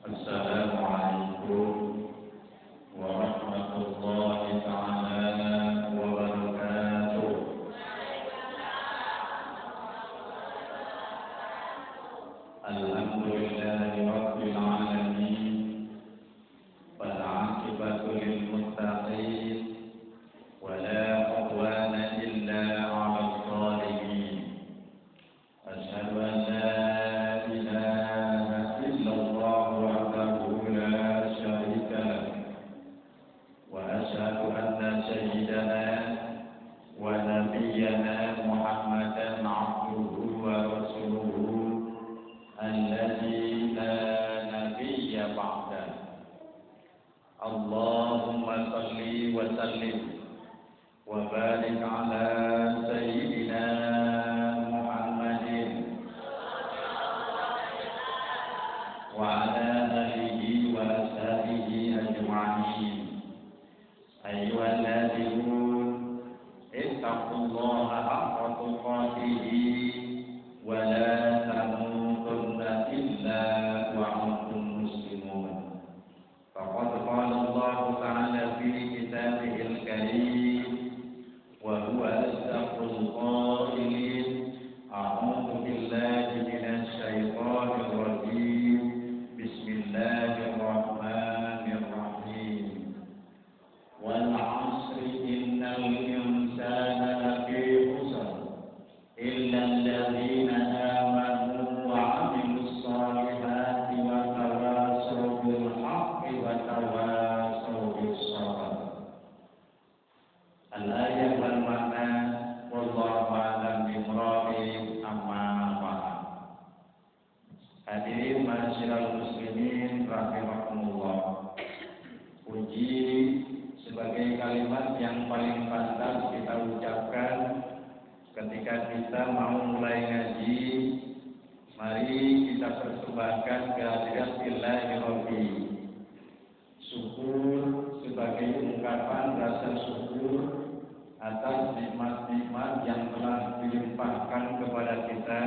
Assalamualaikum warahmatullahi ta'ala wabarakatuh. Alhamdulillahi rabbil alamin. Wal 'aqibatu lil muttaqin. Wala 'udwana illa 'alal zalimin. Asyhadu an la سيدنا ونبينا محمدا عبده ورسوله الذي لا نبي بعده. اللهم صل وسلم وبارك على سيدنا محمد وعلى آله وأصحابه أجمعين. أيها الذين اتقوا الله حق تقاته ولا تموتن إلا وأنتم مسلمون. فقد قال الله تعالى في كتابه الكريم وهو أصدق القائلين: أعوذ بالله من الشيطان الرجيم. بسم الله الرحمن الرحيم. والعصر إن الإنسان لفي خسر إلا الذين آمنوا وعملوا الصالحات وتواصوا بالحق وتواصوا بالصبر. الآية والمعنى والله أعلم بمراده. أما بعد. Hadirin masyiral muslimin rahimakumullah. Puji sebagai kalimat yang paling pantas kita ucapkan ketika kita mau mulai ngaji. Mari kita persembahkan kehadirat Ilahi Rabbi. Syukur sebagai ungkapan rasa syukur atas nikmat-nikmat yang telah dilimpahkan kepada kita.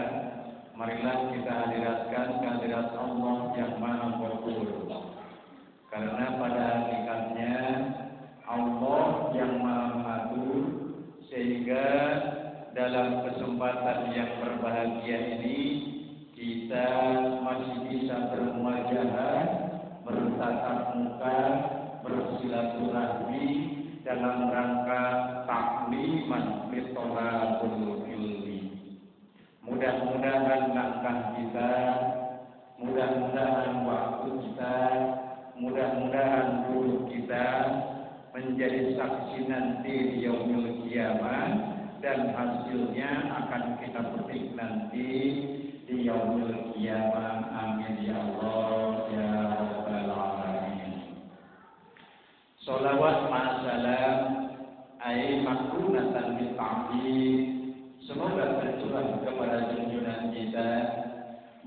Marilah kita hadiratkan kehadirat Allah yang Maha Ghafur. Karena pada hakikatnya Allah yang Maha Matur, sehingga dalam kesempatan yang berbahagia ini kita masih bisa bermuajahah, bertatap muka, bersilaturahmi dalam rangka takliman litolabul ilmi. Mudah-mudahan langkah kita, mudah-mudahan waktu kita, mudah-mudahan duduk kita menjadi saksi nanti di yaumil qiyamah, dan hasilnya akan kita petik nanti di yaumil qiyamah. Amin ya Allah ya rabbal alamin. Sholawat ma'asalam ay makrunatan bil ta'zim. Semoga tercurah kepada junjungan kita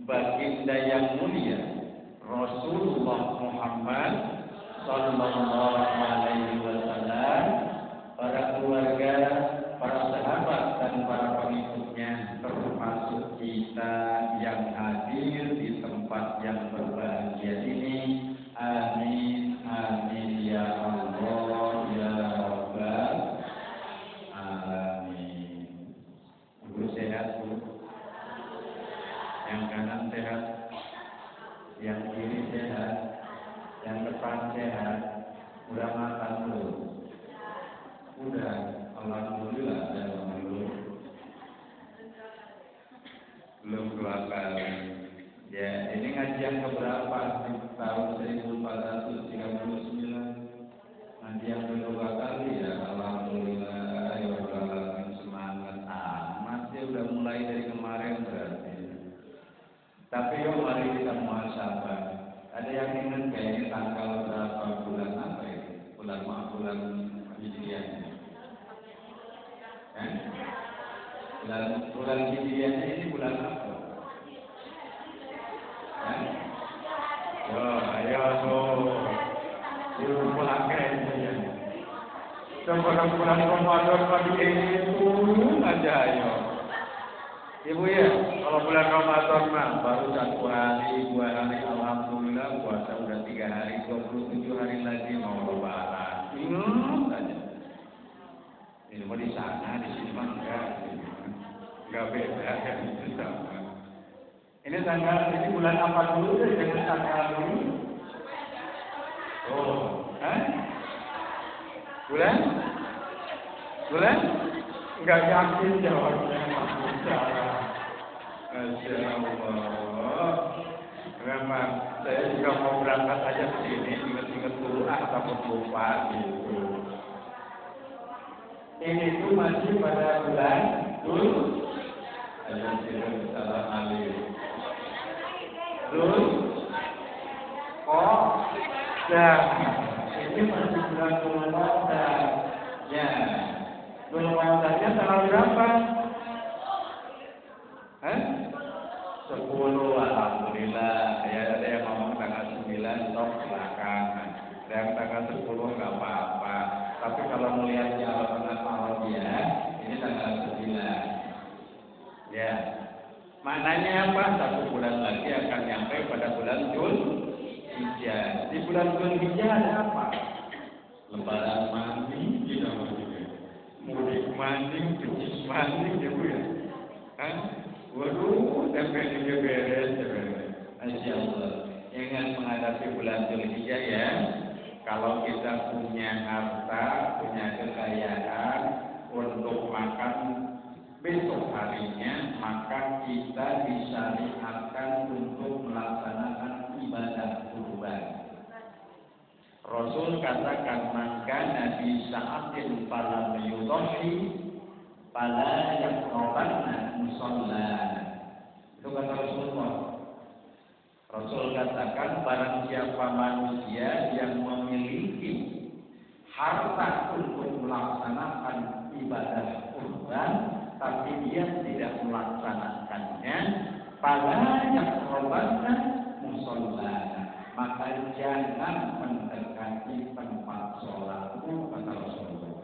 baginda yang mulia Rasulullah Muhammad sallallahu alaihi wasallam, para keluarga, para sahabat dan para pengikutnya, termasuk kita yang hadir di tempat yang berbahagia ini. Amin amin ya Allah ya rabbal alamin. Ibu sehat, Bu? Yang kanan sehat, yang kiri sehat, yang depan sehat, udah makan belum? Udah, alhamdulillah ya belum 2 kali. Ya, ini ngaji yang keberapa? Tahun 1439. Ngaji yang kedua kali ya, alhamdulillah ya Allah, semangat amat ya, udah mulai dari kemarin berarti. Tapi yuk mari kita muhasabah. Ada yang ingat kayaknya tanggal berapa bulan apa itu? Bulan Hijriah. Bulan Hijriah ini bulan apa? Yo, ayo tuh. Bulan kayaknya. Sebelum bulan Ramadan lagi itu aja ayo. Ibu ya, kalau bulan Ramadan mah baru 1 hari, 2 hari, alhamdulillah alhamdulillah puasa udah 3 hari, 27 hari lagi mau lebaran. Ingat aja. Ini mau di sana, di sini mah enggak beda ya, itu sama. Ini tanggal, ini bulan apa dulu deh, jangan tanggal dulu. Oh, bulan? Enggak yakin jawabnya. Masya Allah. Memang saya juga mau berangkat aja ke sini, ingat-ingat dulu ataupun lupa gitu. Ini tuh masih pada bulan Dhul. Ayo salam alif. Dhul. Oh, ya. Ini masih bulan Ramadan. Ya. Bulan Ramadannya tanggal berapa? 10, alhamdulillah. Ya, ada yang ngomong tanggal 9, sok silakan. Ada yang tanggal 10 nggak apa-apa. Tapi kalau melihatnya Allah ya, ini tanggal 9. Ya. Maknanya apa? 1 bulan lagi akan nyampe pada bulan Dzulhijjah. Di bulan Dzulhijjah ada apa? Lebaran mandi, tidak mudik mandi, cuci mandi, ya Bu ya. Waduh, sampai juga beres. Masya Allah. Ingat menghadapi bulan Dzulhijjah ya. Kalau kita punya harta, punya kekayaan untuk makan besok harinya, maka kita disyariatkan untuk melaksanakan ibadah kurban. Rasul katakan, maka Nabi sa'atin falam yudhi fala yaqrabanna musalla. Itu kata Rasulullah. Rasul katakan, barang siapa manusia yang memiliki harta untuk melaksanakan ibadah kurban, tapi dia tidak melaksanakannya, fala yaqrabanna musalla, maka jangan mendekati tempat sholatku, kata Rasulullah.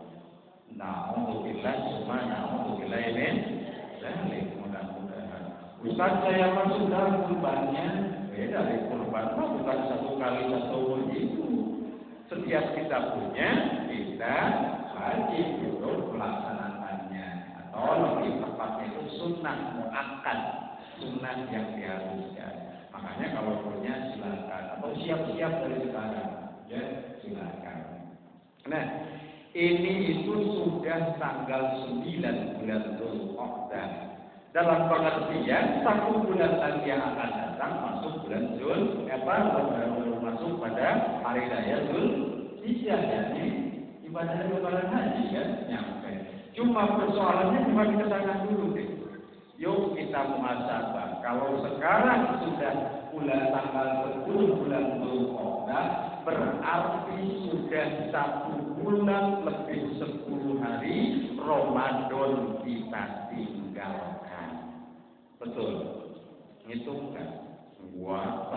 Na'udzubillah, semua na'udzubillah ini. Dan mudah-mudahan Ustaz, saya masuk dalam kurbannya. Dari kurban bukan 1 kali 1 begitu. Setiap kita punya, kita wajib untuk melaksanakannya. Atau lebih tepatnya itu sunnah muakkad, sunnah yang diharuskan. Makanya kalau punya silakan, atau siap-siap dari sekarang, ya silakan. Nah, ini itu sudah tanggal 9 bulan Dzulqa'dah. Dalam pengertian 1 bulan lagi yang akan datang masuk bulan masuk pada hari raya Dzulhijjah, yakni ibadah lebaran haji kan nyampe. Cuma persoalannya cuma kita tangan dulu deh. Yuk kita muhasabah. Kalau sekarang sudah bulan tanggal 10 bulan Dzulqa'dah, berarti sudah 1 bulan lebih 10 hari Ramadan kita tinggalkan. Betul, ngitung kan? Wah,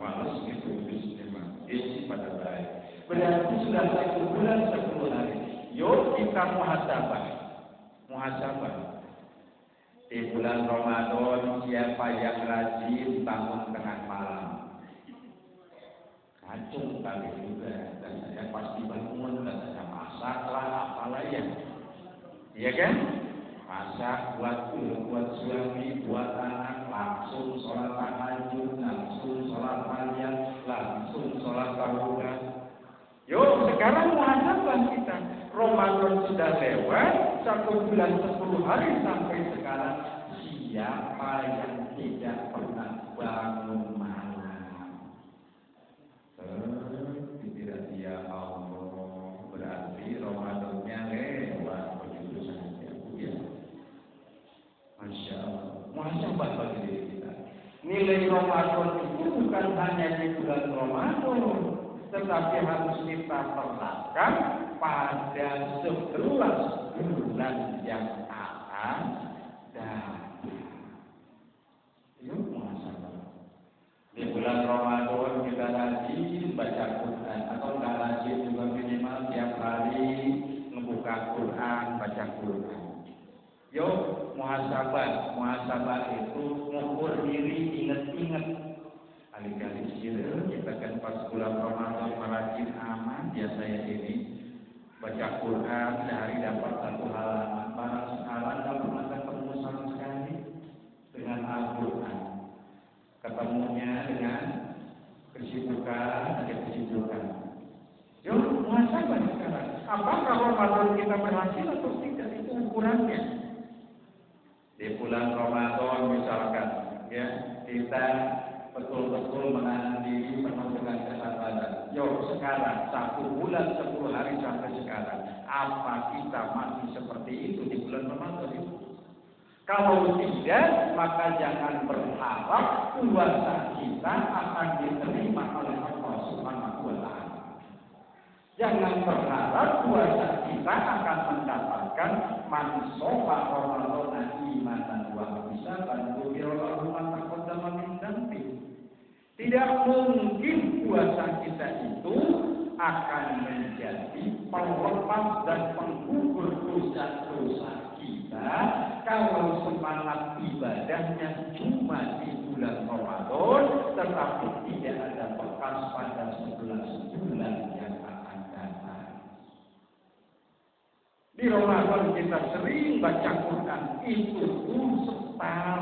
males ngitung memang. Isi pada baik. Berarti sudah 1 bulan 10 hari. Yuk kita muhasabah. Di bulan Ramadan siapa yang rajin bangun tengah malam? Kacung kali juga. Dan saya pasti bangun dan saya masaklah apalah ya. Iya kan? Masak buat suami, buat anak, langsung sholat tahajud, langsung sholat harian, langsung sholat tahunan. Yuk sekarang muhasabah kita. Ramadan sudah lewat, 1 bulan 10 hari sampai sekarang. Siapa yang tidak pernah bangun malam? Tidak dia Allah. Berarti Ramadannya lewat begitu saja. Ya. Masya Allah. Muhasabah bagi diri kita. Nilai Ramadan itu bukan hanya di bulan Ramadan, tetapi harus kita perhatikan pada 11 bulan yang akan datang. Yuk muhasabah. Di bulan Ramadan kita rajin baca Quran, atau nggak rajin juga minimal tiap hari ngebuka Quran, baca Quran. Yuk muhasabah itu mengukur diri, ingat-ingat. Kali-kali kita ya saya ini baca Quran sehari dapat 1 halaman, barang sekarang nggak pernah ketemu sama sekali dengan Al-Quran. Ketemunya dengan kesibukan, ada kesibukan. Yuk, muhasabah sekarang. Apakah Ramadan kita berhasil atau tidak? Itu ukurannya. Di bulan Ramadan misalkan, ya kita betul-betul menahan diri penuh dengan kesabaran. Yuk, sekarang 1 bulan 10 hari sampai sekarang, apa kita masih seperti itu di bulan Ramadan itu? Kalau tidak, maka jangan berharap puasa kita akan diterima oleh Allah Subhanahu wa Ta'ala. Jangan berharap puasa kita akan mendapatkan man shoma Ramadan imanan wa ihsaban ghufira lahu ma taqaddama min dzambi. Tidak mungkin puasa kita itu akan menjadi pelepas dan penggugur dosa-dosa kita kalau semangat ibadahnya cuma di bulan Ramadan, tetapi tidak ada bekas pada 11 bulan yang akan datang. Di Ramadan kita sering baca Quran, itu pun setar,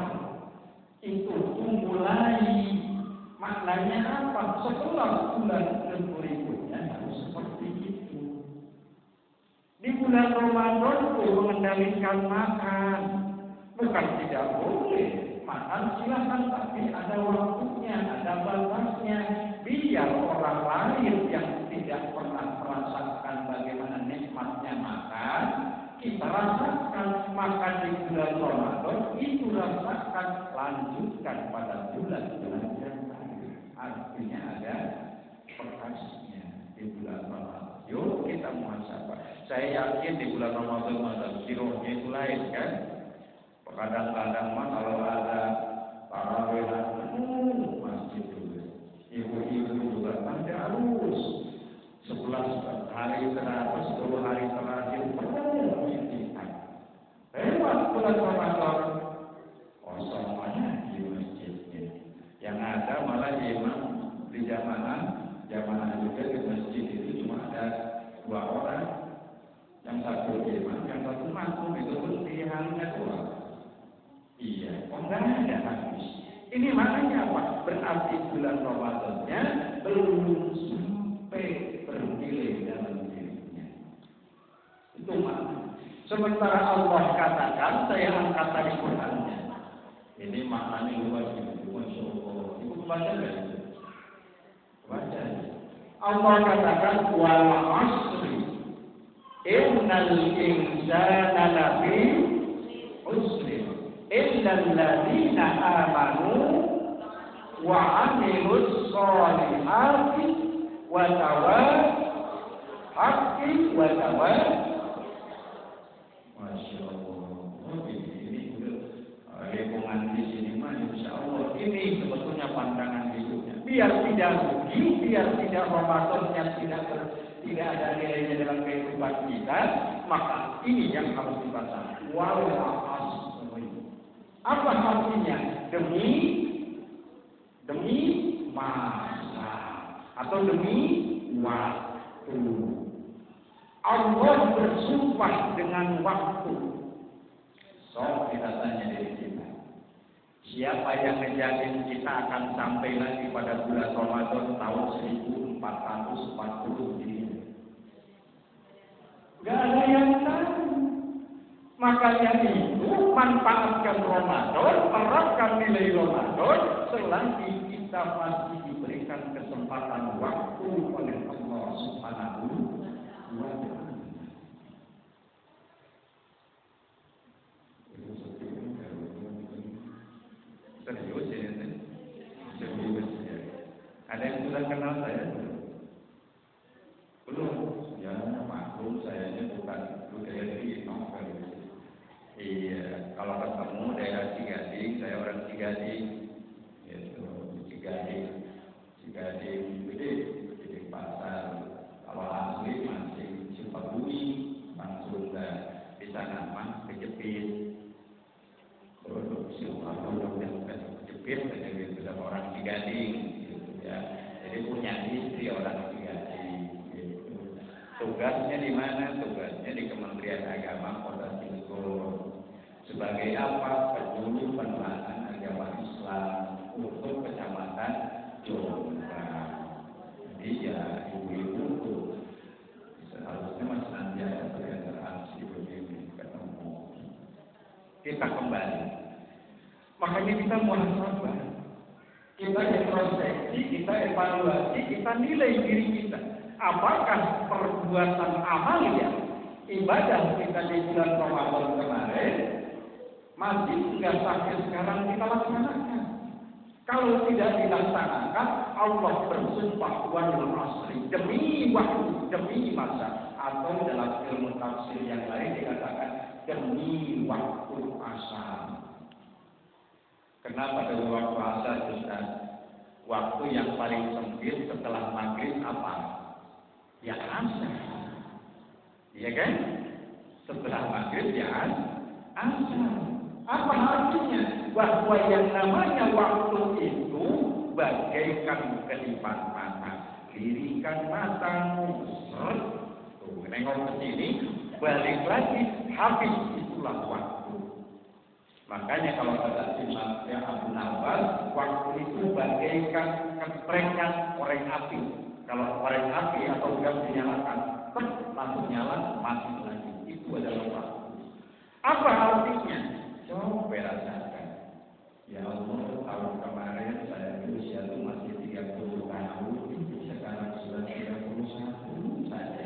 itu pun mulai. Maknanya apa? Setelah bulan berikutnya harus seperti itu. Di bulan Ramadan itu mengendalikan makan. Bukan tidak boleh. Makan silakan, tapi ada waktunya, ada batasnya. Biar orang lain yang tidak pernah merasakan bagaimana nikmatnya makan, kita rasakan. Makan di bulan Ramadan itu rasakan, lanjutkan pada bulan-bulan yang lain. Artinya ada bekasnya di bulan Ramadan. Yuk kita muhasabah. Saya yakin di bulan Ramadan sirohnya itu lain kan. Kadang-kadang mah kalau ada tarawih masjid juga. Ibu-ibu juga nanti harus 11 hari terakhir, 10 hari terakhir penuh itikaf. Lewat bulan Ramadan kosong aja di masjidnya. Yang ada malah imam di jamaah juga di masjid itu cuma ada 2 orang. Yang satu imam, yang satu makmum, itu pun pilihannya 2. Iya, enggak ada habis. Ini maknanya apa? Berarti bulan Ramadannya belum sampai bernilai dalam dirinya. Itu makna. Sementara Allah katakan, saya angkat dari Qurannya. Ini maknanya luas itu, Masya Allah. Ibu baca nggak itu? Baca. Allah katakan, wal asri, innal insana lafi khusr. Illal ladzina amanu wa 'amilus sholihati wa tawassaw wa tawassaw. Masya Allah. Ini lingkungan di sini mah insya Allah ini sebetulnya pandangan hidupnya. Biar tidak rugi, biar tidak Ramadannya tidak ada nilainya dalam kehidupan kita, maka ini yang harus dibaca. Wal asr. Apa artinya? Demi masa atau demi waktu. Allah bersumpah dengan waktu. So kita tanya diri kita, siapa yang menjamin kita akan sampai lagi pada bulan Ramadan tahun 1440 ini? Gak ada yang tahu. Makanya itu manfaatkan Ramadan, terapkan nilai Ramadan selagi kita masih diberikan kesempatan waktu oleh Allah Subhanahu wa Ta'ala. Serius ini? Serius ya. Ada yang sudah kenal saya belum? Belum. Ya maklum saya bukan dari novel. Iya, kalau ketemu daerah Cigading, saya orang Cigading, itu Cigading, gede, di pasar. Kalau asli masih Sukabumi, Bang Sunda, di sana mah kejepit. Terus Sukabumi yang kejepit, ada gitu orang Cigading, gitu ya. Jadi punya istri orang Cigading, gitu. Tugasnya di mana? Tugasnya di Kementerian Agama Kota Cilegon. Sebagai apa? Penjuru penerangan agama Islam untuk Kecamatan Jombang. Jadi ya ibu-ibu tuh seharusnya masih nanti ada berinteraksi begini ketemu. Kita kembali. Makanya kita muhasabah, kita introspeksi, kita evaluasi, kita nilai diri kita. Apakah perbuatan amalia ibadah kita di bulan Ramadan kemarin masih hingga sampai sekarang kita laksanakan? Kalau tidak dilaksanakan, Allah bersumpah wal asri, demi waktu, demi masa, atau dalam ilmu tafsir yang lain dikatakan demi waktu asar. Kenapa demi waktu asar, Ustaz? Waktu yang paling sempit setelah maghrib apa? Ya asar. Iya kan? Setelah maghrib ya asar. Apa artinya? Bahwa yang namanya waktu itu bagaikan kelipat mata. Lirikan matamu, tuh nengok ke sini, balik lagi, habis itulah waktu. Makanya kalau kata Imam Abu Nawas, waktu itu bagaikan keprengan korek api. Kalau korek api atau gas dinyalakan, langsung nyala, mati lagi. Itu adalah waktu. Apa artinya? Coba rasakan. Ya Allah, tahun kemarin saya usia itu masih 30 tahun, sekarang sudah 31 saja.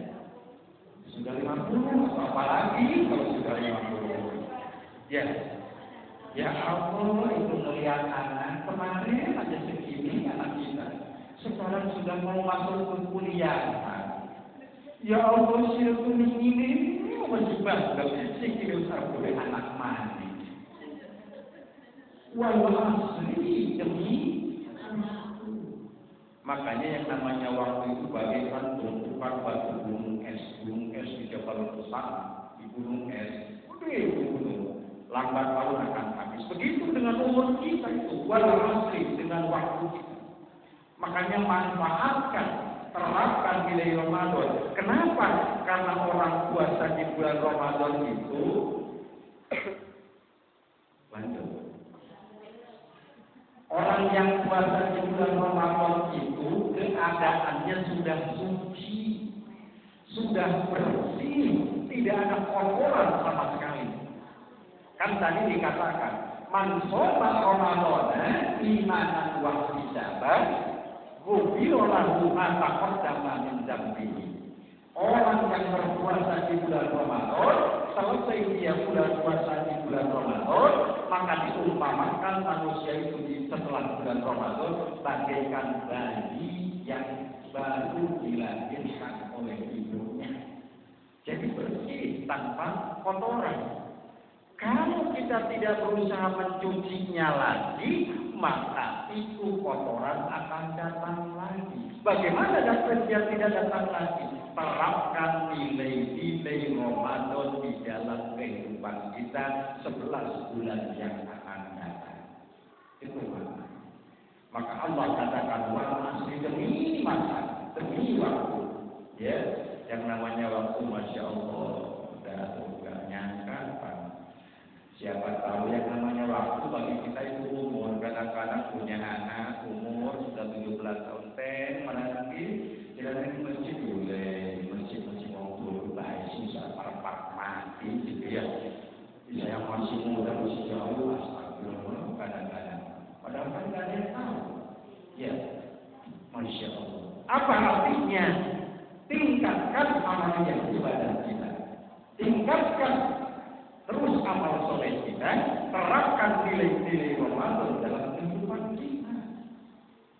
Sudah 50, apalagi kalau sudah 50. Ya Allah, itu melihat anak kemarin aja segini anak kita. Sekarang sudah mau masuk ke kuliah. Ya Allah, sih kuning ini masih banget. Sikit boleh anak mandi. Wal asri demi anakku. Makanya yang namanya waktu itu bagaikan tumpukan batu gunung es di Jabal Besar, di gunung es. Gunung. Lambat laun akan habis. Begitu dengan umur kita itu, wal asri dengan waktu kita. Makanya manfaatkan, terapkan nilai Ramadan. Kenapa? Karena orang puasa di bulan Ramadan itu lanjut. Orang yang puasa di bulan Ramadan itu keadaannya sudah suci, sudah bersih, tidak ada kotoran sama sekali. Kan tadi dikatakan, man shoma Ramadan imanan wa ihtisaban ghufira lahu ma taqaddama min dzambihi. Orang yang berpuasa di bulan Ramadan, selesai dia bulan puasa di bulan Ramadan, maka diumpamakan manusia itu setelah bulan Ramadan bagaikan bayi yang baru dilahirkan oleh ibunya. Jadi bersih tanpa kotoran. Kalau kita tidak berusaha mencucinya lagi, maka itu kotoran akan datang lagi. Bagaimana dia tidak datang lagi? Terapkan nilai-nilai Ramadan di dalam kehidupan kita 11 bulan yang akan datang. Itu makna. Maka Allah katakan asri demi masa, demi waktu. Ya, yang namanya waktu, masya Allah, udah nggak nyangka. Siapa tahu yang namanya waktu bagi kita itu umur. Kadang-kadang punya anak umur sudah 17 tahun, menanti jalan masjid boleh, masjid mau baik susah parpak mati gitu ya. Saya masih muda, masih jauh, astagfirullah kadang-kadang. Padahal kan tidak ada yang tahu. Ya, masya Allah. Apa artinya? Tingkatkan amal yang ibadah kita. Tingkatkan terus amal soleh kita, terapkan nilai-nilai Ramadan dalam kehidupan kita.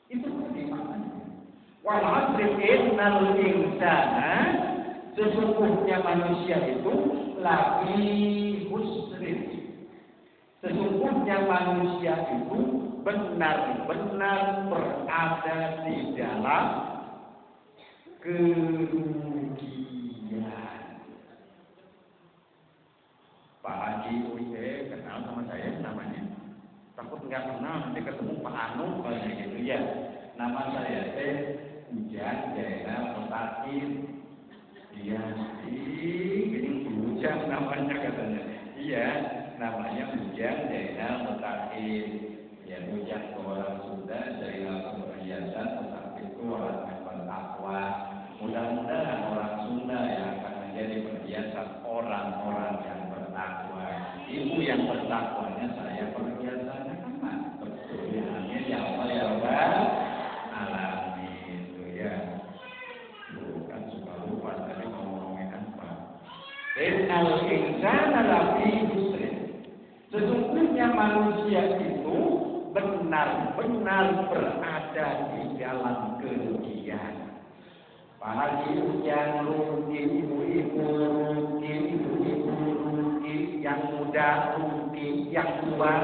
Itu maknanya. Wal asri innal insana, sesungguhnya manusia itu lafi husrin. Sesungguhnya manusia itu benar-benar berada di dalam kerugian. Pak Haji Uye kenal sama saya namanya. Takut nggak kenal nanti ketemu Pak Anu kayak gitu ya. Nama saya Hujan Jainal Mutakin. Iya, ini bujang namanya katanya. Iya, namanya bujang Zainal Mutakin. Ya bujang ke orang Sunda, Zainal perhiasan, tetapi itu orang yang bertakwa. Mudah-mudahan orang Sunda yang akan menjadi perhiasan orang-orang yang bertakwa. Ibu yang bertakwanya saya perhiasannya kan mantap. Amin ya Allah ya Rabbal alamin itu ya. Bukan suka lupa tadi ngomongin apa. Innal insana lafi khusr. Sesungguhnya manusia itu benar-benar berada di dalam kerugian. Pak Haji yang rugi, ibu-ibu rugi, yang muda rugi, yang tua,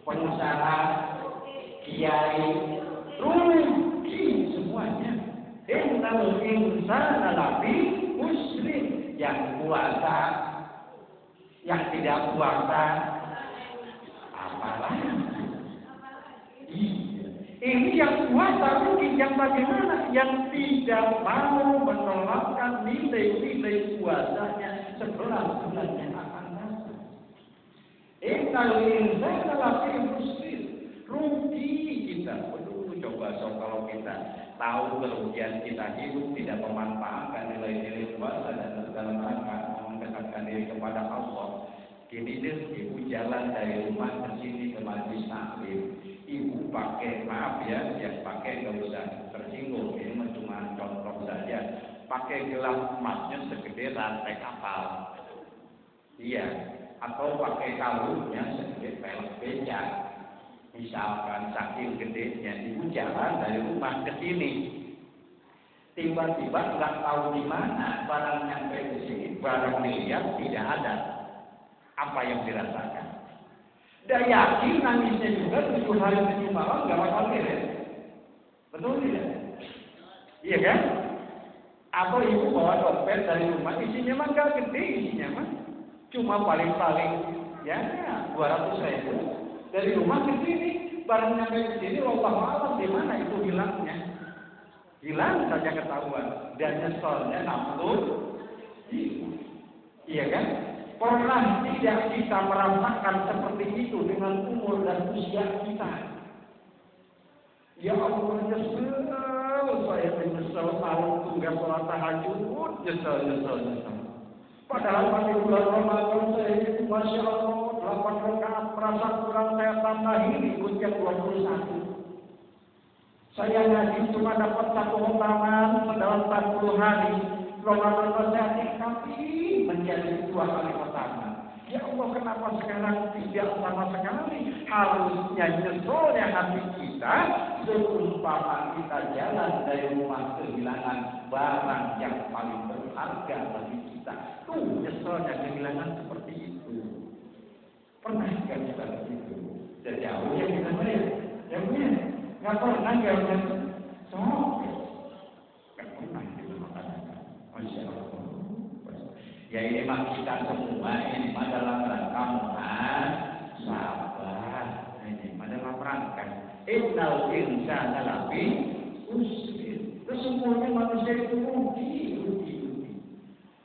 pengusaha, kiai, rugi semuanya. Innal insana lafi khusr. Yang puasa, yang tidak puasa, apalagi? Ini yang puasa rugi, yang bagaimana? Yang tidak mau menerapkan nilai-nilai puasanya 11 bulan yang akan datang. Innal insana lafi khusr. Rugi kita. Coba kalau kita tahu kerugian kita hidup tidak memanfaatkan nilai-nilai puasa dan dalam rangka mendekatkan diri kepada Allah. Gini deh, ibu jalan dari rumah ke sini ke majelis taklim. Ibu pakai, maaf ya, yang pakai nggak usah tersinggung. Ini cuma contoh saja. Pakai gelang emasnya segede rantai kapal. Iya, atau pakai kalungnya segede pelek becak. Misalkan saking gedenya ibu jalan dari rumah ke sini, tiba-tiba nggak tahu di mana barang nyampe ke sini, barang dilihat tidak ada. Apa yang dirasakan? Dan yakin nangisnya juga 7 hari 7 malam nggak bakal beres. Betul tidak? Iya kan? Atau ibu bawa dompet dari rumah, isinya mah nggak gede, isinya mah cuma paling-paling ya 200.000. Dari rumah ke sini, barang nyampe ke sini, wallahu a'lam di mana itu hilangnya. Hilang saja ketahuan dan nyeselnya nafsu. Iya kan? Pernah tidak kita merasakan seperti itu dengan umur dan usia kita? Ya Allah, nyesel, saya menyesal tahun tunggal sholat tahajud, nyesel. Padahal pada bulan Ramadan saya itu Masya Allah 8 rakaat merasa kurang saya tambahin ikut yang 21. Saya ngaji cuma dapat 1 hotaman dalam 40 hari. Ramadan saya tingkati menjadi 2 kali hotaman. Ya Allah, kenapa sekarang tidak sama sekali? Harusnya nyesolnya hati kita seumpama kita jalan dari rumah kehilangan barang yang paling berharga bagi kita. Tuh nyesolnya kehilangan seperti itu. Pernah kan kita begitu? Dan jauhnya kita bayar. Jauhnya nggak pernah jauhnya. Nggak pernah kita makan. Masya Allah. Ya ini mah kita semua ini mah dalam rangka muhasabah. Ini mah dalam rangka innal insana lafi khusr. Sesungguhnya manusia itu rugi.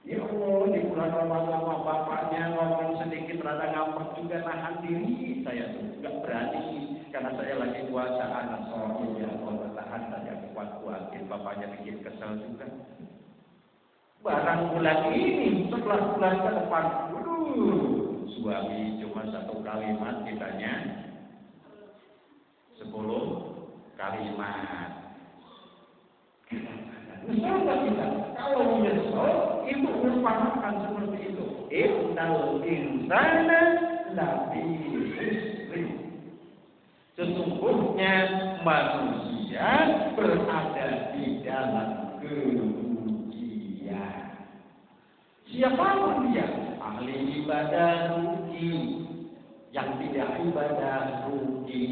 Ya Allah, di bulan Ramadan bapaknya ngomong sedikit rada ngambek juga nahan diri. Saya tuh nggak berani karena saya lagi puasa anak soal ya Allah tahan saja kuat-kuatin. Bapaknya bikin kesel juga. Barang bulan ini 11 bulan ke depan, suami cuma 1 kalimat kitanya 10 kalimat. Nyesel nggak kita? Kalau nyesel itu merupakan seperti itu. Innal insana lafi khusr. Sesungguhnya manusia berada di dalam kerugian. Siapapun dia, ahli ibadah rugi, yang tidak ibadah rugi,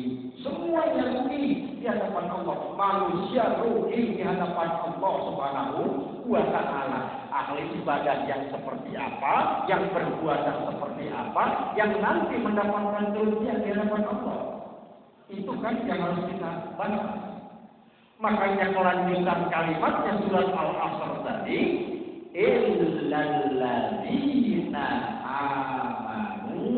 semuanya rugi di hadapan Allah. Manusia rugi di hadapan Allah Subhanahu wa Ta'ala. Ahli ibadah yang seperti apa, yang berbuat seperti apa, yang nanti mendapatkan kerugian di hadapan Allah. Itu kan yang harus kita bahas. Makanya kelanjutan kalimatnya surat Al-Asr tadi, illalladzina amanu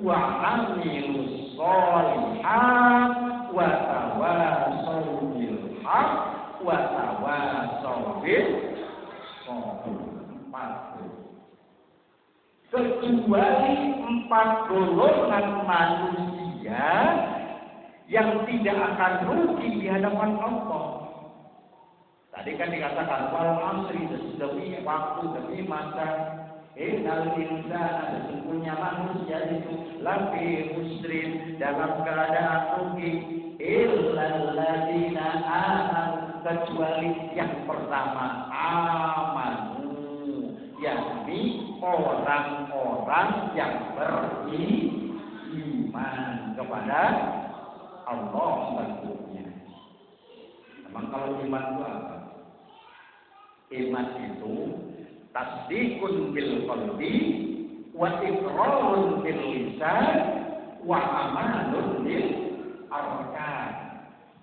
wa amilus sholihat wa tawasaw bil haq wa tawasaw bis sabr. Kecuali 4 golongan manusia yang tidak akan rugi di hadapan Allah. Tadi kan dikatakan wal asri, demi waktu, demi masa. Innal insana, sesungguhnya manusia itu lafi khusrin, dalam keadaan rugi. Illal ladzina amanu, kecuali yang pertama amanu, yakni orang-orang yang beriman kepada Allah tentunya. Memang kalau iman itu apa? Iman itu tasdiqun bil qalbi wa iqrarun bil lisan wa amalun bil arkan.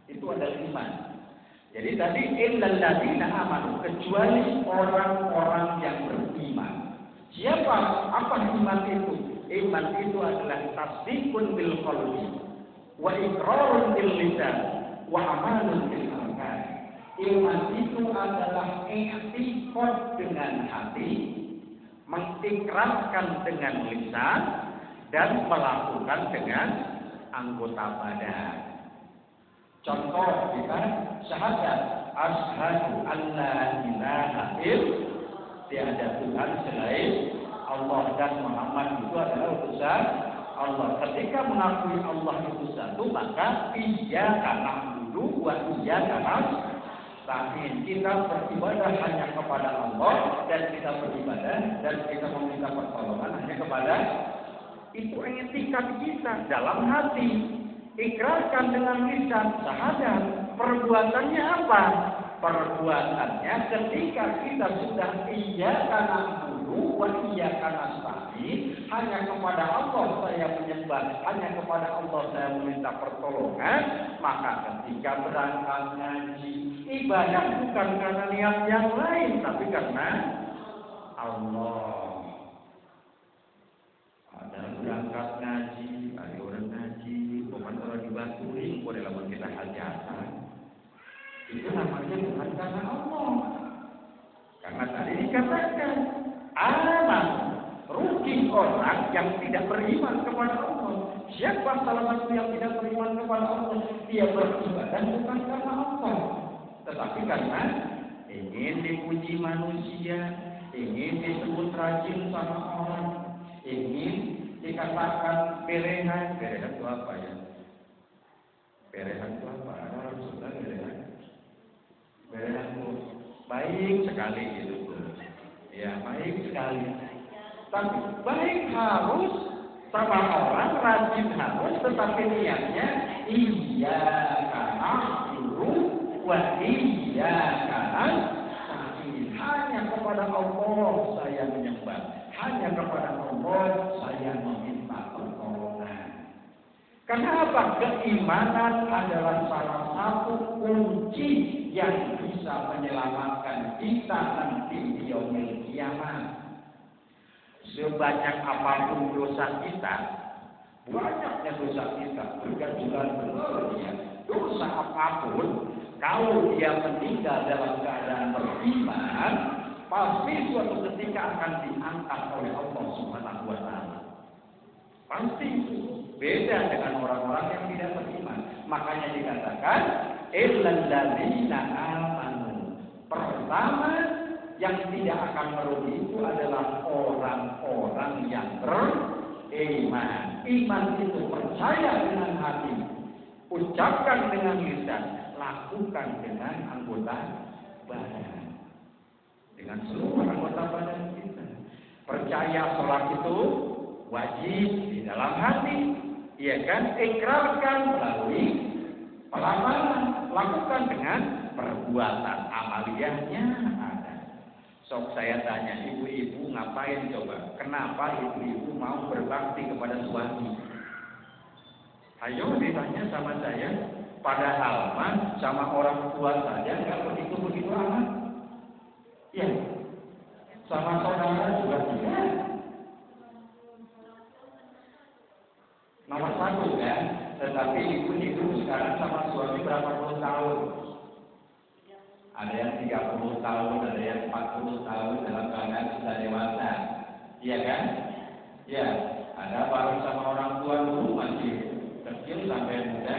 Itu adalah iman. Jadi tadi illal ladzina amanu, kecuali orang-orang yang beriman. Siapa? Apa iman itu? Iman itu adalah tasdiqun bil qalbi wa iqrarun bil lisan wa amalun bil arkan. Iman itu adalah i'tiqad dengan hati, mengikrarkan dengan lisan, dan melakukan dengan anggota badan. Contoh kita syahadat, asyhadu an la ilaha illallah, tiada Tuhan selain Allah dan Muhammad itu adalah utusan Allah. Ketika mengakui Allah itu satu, maka iyyaka na'budu wa iyyaka nasta'in. Kita beribadah hanya kepada Allah, dan kita beribadah dan kita meminta pertolongan hanya kepada. Itu etikat kita dalam hati. Ikrarkan dengan lisan, syahadat. Perbuatannya apa? Perbuatannya ketika kita sudah iyyaka na'budu wa iyyaka nasta'in, hanya kepada Allah saya menyembah, hanya kepada Allah saya meminta pertolongan, maka ketika berangkat ngaji, ibadah bukan karena niat yang lain, tapi karena Allah. Ada berangkat ngaji, ada orang ngaji, bukan kalau dibatuin, boleh lamun kita hajatan. Itu namanya bukan karena Allah. Karena tadi dikatakan aman, rugi orang yang tidak beriman kepada Allah. Siapa salah satu yang tidak beriman kepada Allah? Dia beribadah bukan karena Allah, tetapi karena ingin dipuji manusia, ingin disebut rajin sama orang, ingin dikatakan berehan. Berehan itu apa ya? Berehan itu apa? Ada orang Sunda berehan. Berehan itu baik sekali gitu. Ya, baik sekali. Tapi baik harus sama orang, rajin harus, tetapi niatnya iyyaka na'budu wa iyyaka nasta'in. Hanya kepada Allah saya menyembah, hanya kepada Allah saya meminta pertolongan. Kenapa? Keimanan adalah salah satu kunci yang bisa menyelamatkan kita nanti di yaumil kiamat. Sebanyak apapun dosa kita, banyaknya dosa kita, berganjulan berlebihan, dosa apapun, kalau dia meninggal dalam keadaan beriman, pasti suatu ketika akan diangkat oleh Allah Subhanahu wa Ta'ala. Pasti itu beda dengan orang-orang yang tidak beriman. Makanya dikatakan illal ladzina amanu. Pertama yang tidak akan merugi itu adalah orang-orang yang beriman. Iman itu percaya dengan hati, ucapkan dengan lisan, lakukan dengan anggota badan, dengan seluruh anggota badan kita. Percaya sholat itu wajib di dalam hati, ya kan? Ikrarkan melalui pelafalan, lakukan dengan perbuatan, amaliyahnya ada. Sok saya tanya, ibu-ibu ngapain coba? Kenapa ibu-ibu mau berbakti kepada suami? Ayo ditanya sama saya. Padahal mah sama orang tua saja nggak begitu amat. Ya, Sama saudara juga tidak. Nomor satu kan, tetapi ibu sekarang sama suami berapa puluh tahun? Ada yang 30 tahun, ada yang 40 tahun dalam keadaan sudah dewasa, iya kan? Ya, ada baru sama orang tua dulu masih kecil sampai muda,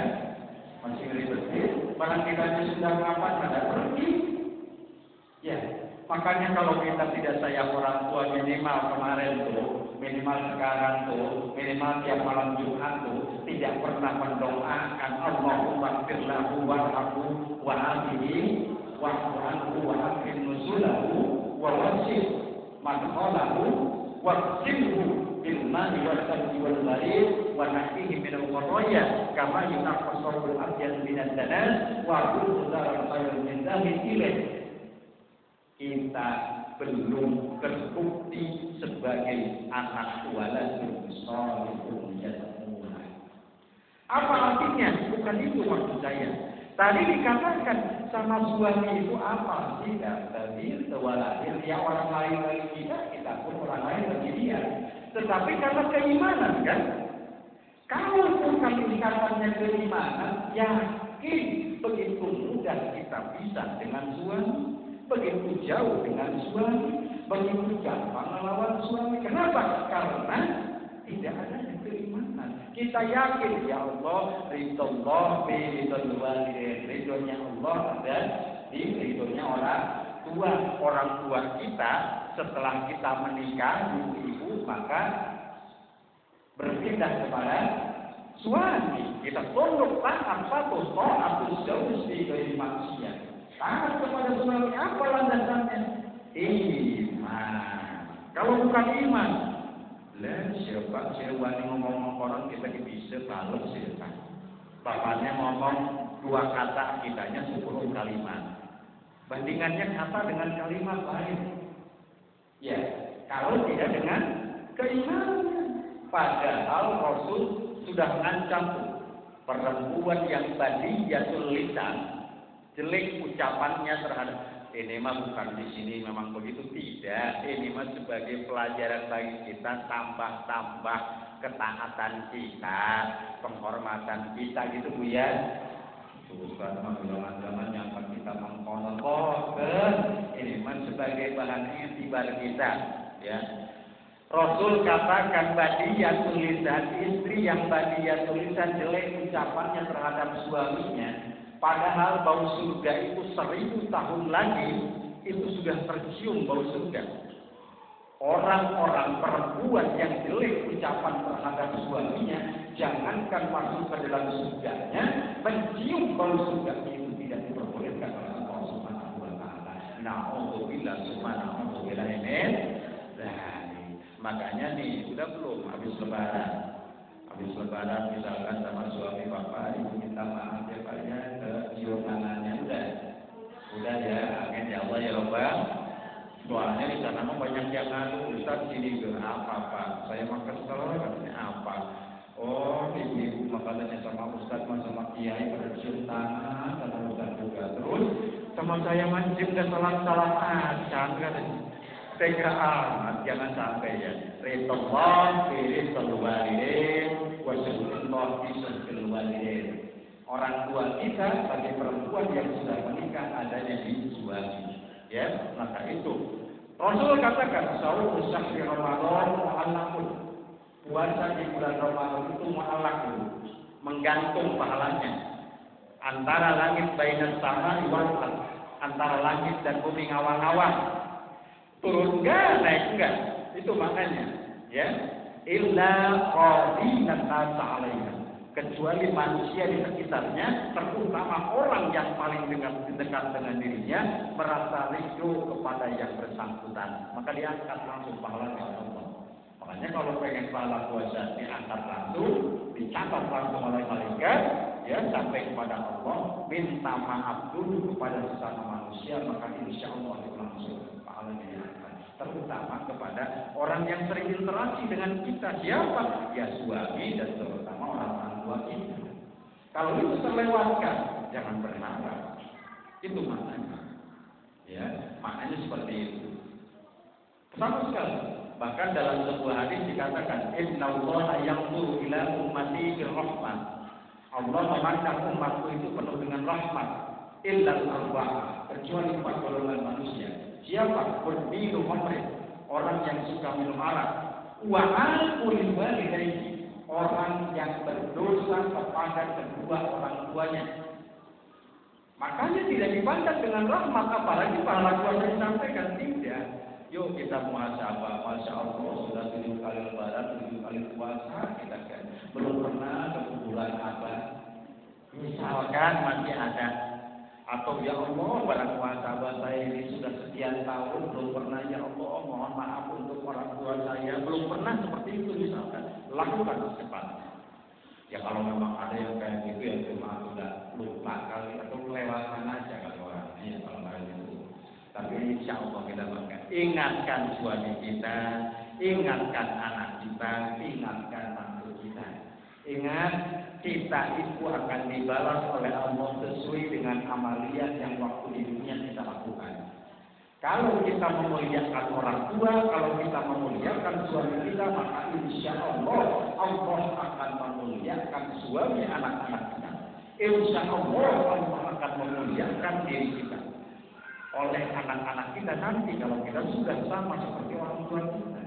masih ribet. Barang kita sudah mapan, ada pergi. Ya, makanya kalau kita tidak sayang orang tua minimal kemarin tuh, minimal sekarang tuh, minimal tiap malam Jumat tuh, tidak pernah mendoakan Allahumma firlahu warhamu wa'afihi wa'fu anhu wa'afin nuzulahu wa wasif madkhalahu waqsimhu bil ma'i wal salji wal barid wa nahyihi min al-qadaya kama yunaqqasul abyan min ad-danas wa kullu daral khairun min dhalil ilaih. Kita belum terbukti sebagai anak waladun shalihun yad'ulah. Apa artinya? Bukan itu maksud saya. Tadi dikatakan sama suami itu apa sih? Tadi walahir ya orang lain bagi kita pun orang lain bagi dia. Tetapi karena keimanan kan? Kalau bukan ikatannya keimanan, yakin begitu mudah kita bisa dengan suami, begitu jauh dengan suami, begitu gampang melawan suami. Kenapa? Karena tidak ada keimanan. Kita yakin ya Allah, ridho ridhonya Allah ada di ridhonya orang tua kita. Setelah kita menikah ibu maka berpindah kepada suami. Kita tunduk taat patuh taat jauh dari maksiat. Taat kepada suami apa landasannya? Iman. Kalau bukan iman, siapa wani ngomong orang kita bisa balas siapa. Bapaknya ngomong 2 kata, kitanya 10 kalimat. Bandingannya kata dengan kalimat lain. Ya, kalau tidak dengan keimanan. Padahal Rasul sudah mengancam perempuan yang badiyatul lisan, jelek ucapannya terhadap ini mah bukan di sini memang begitu, tidak. Ini mah sebagai pelajaran bagi kita, tambah ketaatan kita, penghormatan kita gitu Bu ya. Bukan zaman yang kita mengkonon-konon. Ini mah sebagai bahan itibar kita, ya. Rasul katakan badiyatul lisan, istri yang badiyatul lisan jelek ucapannya terhadap suaminya. Padahal bau surga itu 1000 tahun lagi itu sudah tercium bau surga. Orang-orang perempuan yang jelek ucapan terhadap suaminya, jangankan masuk ke dalam surganya, mencium bau surga itu tidak diperbolehkan oleh Allah Subhanahu wa taala. Na'udzubillah subhanahu wa ta'ala. Makanya nih, udah belum habis lebaran. Habis lebaran misalkan sama suami bapak, ibu minta maaf ya Pak ya, ke cium tangannya udah ya, amin ya Allah ya Rabbal. Soalnya di sana mah banyak yang ngadu, Ustaz sini ke apa Pak? Saya mah kesel katanya apa? Oh, ibu makanya sama Ustaz sama Kiai pada cium tangan sama Ustaz juga. Terus sama saya mancing dan salah acan katanya. Tega amat, jangan sampai ya. Ridullah fi walidain wa sunnatullah fi walidain. Orang tua kita bagi perempuan yang sudah menikah adanya di suami. Ya, maka itu Rasul katakan saum syahri Ramadan mu'allaqun. Puasa di bulan Ramadan itu mu'allaqun, menggantung pahalanya. Antara langit bainas sama wal ardh, antara langit dan bumi ngawang-ngawang. Turun enggak, naik enggak, itu maknanya, ya. Illa qadinat ta'alaiha, kecuali manusia di sekitarnya, terutama orang yang paling dekat dengan dirinya, merasa ridho kepada yang bersangkutan, maka diangkat langsung pahalanya oleh Allah. Makanya kalau pengen pahala puasa diangkat langsung, dicatat langsung oleh malaikat, ya sampai kepada Allah, minta maaf dulu kepada sesama manusia, maka insya Allah itu langsung pahalanya diangkat. Terutama kepada orang yang sering interaksi dengan kita, siapa? Ya suami dan terutama orang tua kita. Kalau itu terlewatkan, jangan berharap. Itu maknanya. Ya, maknanya seperti itu. Sama sekali. Bahkan dalam sebuah hadis dikatakan, Innallaha yanzuru ila ummati birrahmah. Allah memandang umatku itu penuh dengan rahmat. Illal arba'ah, kecuali 4 golongan manusia. Siapa? Qurbilu khamrin, orang yang suka minum arak. Wa aqul walidayhi, orang yang berdosa kepada kedua orang tuanya. Makanya tidak dipandang dengan rahmat, apalagi pahala puasa disampaikan. Tidak. Yuk kita muhasabah. Masya Allah sudah 7 kali lebaran, 7 kali puasa kita kan belum pernah ke kuburan abah. Misalkan masih ada. Atau ya Allah barang muhasabah saya ini sudah sekian tahun belum pernah, ya Allah mohon maaf untuk orang tua saya, belum pernah seperti itu misalkan. Lakukan secepatnya. Ya kalau memang ada yang kayak gitu ya cuma sudah lupa kali atau kelewatan aja kalau orangnya ya kalau hal itu. Tapi insya Allah kita bangga. Ingatkan suami kita, ingatkan anak kita, ingatkan mantu kita. Ingat kita itu akan dibalas oleh Allah sesuai dengan amalia yang waktu di dunia kita lakukan. Kalau kita memuliakan orang tua, kalau kita memuliakan suami kita, maka insya Allah Allah akan memuliakan suami anak-anak kita. Insya Allah Allah akan memuliakan diri kita oleh anak-anak kita nanti kalau kita sudah sama seperti orang tua kita.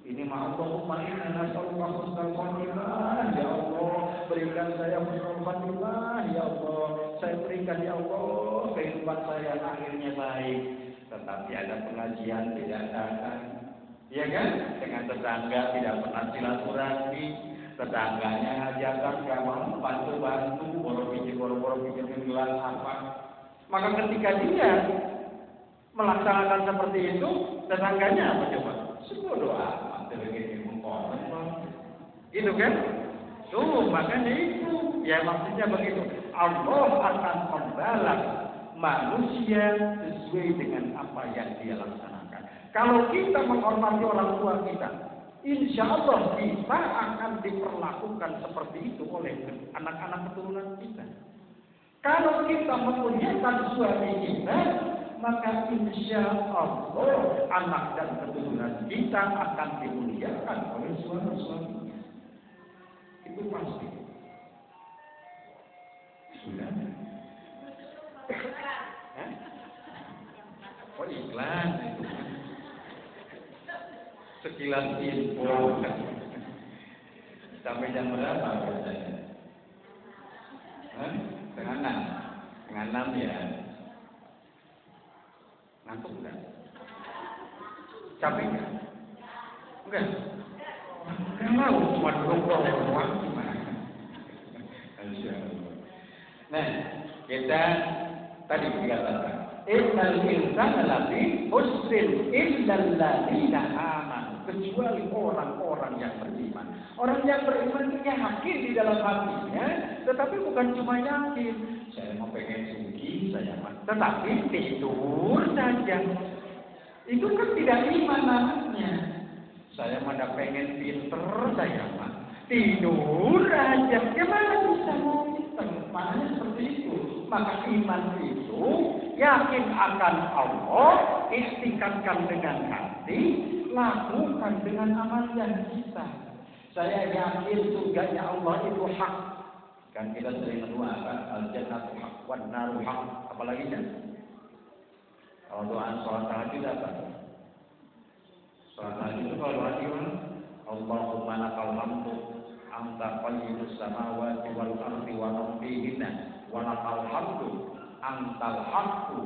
Ini Allahumma inna nas'aluka husnal khatimah, ya Allah berikan saya husnul khatimah, ya Allah saya berikan ya Allah kehidupan saya akhirnya baik. Tetapi ada pengajian tidak datang, ya kan? Dengan tetangga tidak pernah silaturahmi, tetangganya ngajakan gak mau bantu-bantu, boro-boro pinjam gelas apa. Maka ketika dia melaksanakan seperti itu, tetangganya apa coba? Sebodoh amat, begini mengkomen, gitu kan? Tuh makanya itu, ya maksudnya begitu. Allah akan membalas manusia sesuai dengan apa yang dia laksanakan. Kalau kita menghormati orang tua kita, insya Allah kita akan diperlakukan seperti itu oleh anak-anak keturunan kita. Kalau kita memuliakan suami kita, maka insya Allah anak dan keturunan kita akan dimuliakan oleh suami-suaminya. Itu pasti. Sudah. Oh iklan itu. Sekilas info. Sampai jam berapa biasanya? Setengah 6 ya. Ngantuk enggak? Capek enggak? Enggak. Enggak mau cuma dongkol doang gimana? Nah, kita tadi dikatakan innal insana lafi husrin illal ladzina amanu, kecuali orang-orang yang beriman. Orang yang beriman itu yakin di dalam hatinya, tetapi bukan cuma yakin. Saya mau pengen suci, saya mah. Tetapi tidur saja. Itu kan tidak iman namanya. Saya mana pengen pinter, saya mah. Tidur aja. Gimana bisa mau pinter? Maknanya seperti itu. Maka iman itu yakin akan Allah, istiqamkan dengan hati, lakukan dengan amalan kita. Saya yakin surganya Allah itu hak. Kan kita sering mendoakan al-jannatu haq wan naru haq. Apalagi kan? Kalau doa sholat tahajud apa? Sholat tahajud itu kalau doa gimana? Allahumma lakal hamdu anta qayyidus samawati wal ardi wa man fihinna wa lakal hamdu antal haqqu,